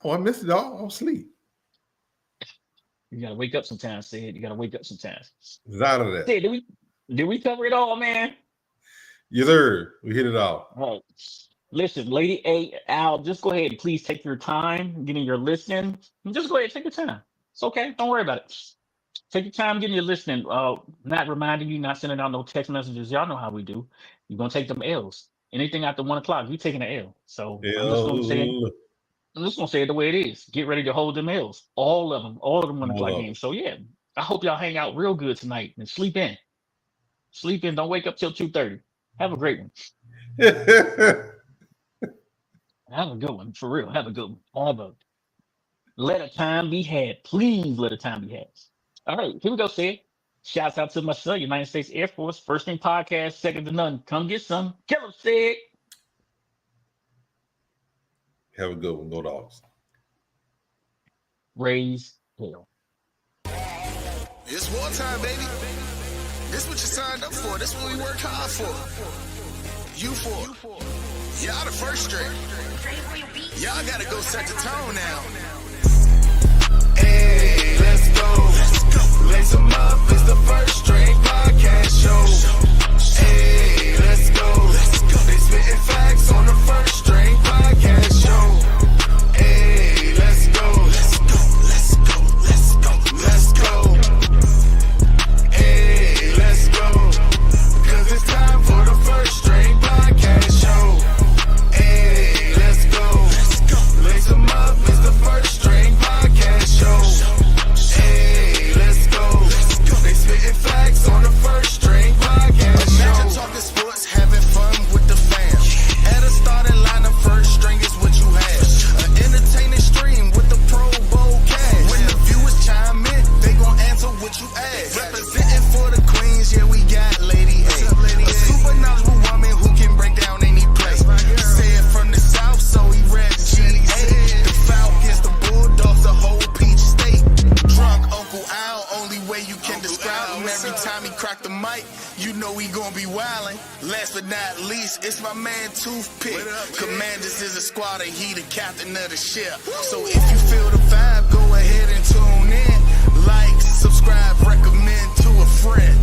Oh, I missed it all. I was asleep. You gotta wake up sometimes, Sid. You gotta wake up sometimes. It's out of that. Sid, did we cover it all, man? Yes, sir. We hit it all. All right. Listen, Lady A, Al, just go ahead and please take your time getting your listening. Just go ahead, take your time. It's okay. Don't worry about it. Take your time getting your listening. Not reminding you, not sending out no text messages. Y'all know how we do. You're gonna take them L's. Anything after 1 o'clock, you taking an L. So I'm just gonna say it the way it is. Get ready to hold them L's. All of them 1 o'clock games. So yeah, I hope y'all hang out real good tonight and sleep in. Sleep in. Don't wake up till 2:30. Have a great one. Have a good one, for real. Have a good one. Let a time be had. Please let a time be had. All right, here we go, Sid. Shouts out to my son, United States Air Force, First Thing Podcast, second to none. Come get some. Kill him, Sid. Have a good one. Go Dogs. Raise hell. It's wartime, baby. This what you signed up for. This what we worked hard for. You for. Y'all the first string. Y'all gotta go set the tone now. Hey, let's go. Lace 'em up. It's the First String Podcast Show. Hey, let's go. They spitting facts on the First String Podcast Show. Hey, let's go. Let's go. Hey, let's go. 'Cause it's time for the First String Podcast Show. Hey, let's go. Lace 'em up. It's the First String Podcast Show. Hey, let's go. They spitting facts on the First String Podcast Show. Imagine talking sports, having fun with the fam. At a starting lineup, First String is what you have. An entertaining stream with the Pro Bowl cast. When the viewers chime in, they gon' answer what you ask. Representing for the Queens, yeah, we got Lady A. A super knowledgeable woman who can break down any play. Said from the South, so he read GA. The Falcons, the Bulldogs, the whole Peach State. Drunk Uncle Al, only way you can describe him. Every time he crack the mic, you know he gon' be wildin'. Last but not least, it's my man Toothpick. Commanders is a squad and he the captain of the ship. So if you feel the vibe, go ahead and tune in. Like, subscribe, recommend to a friend.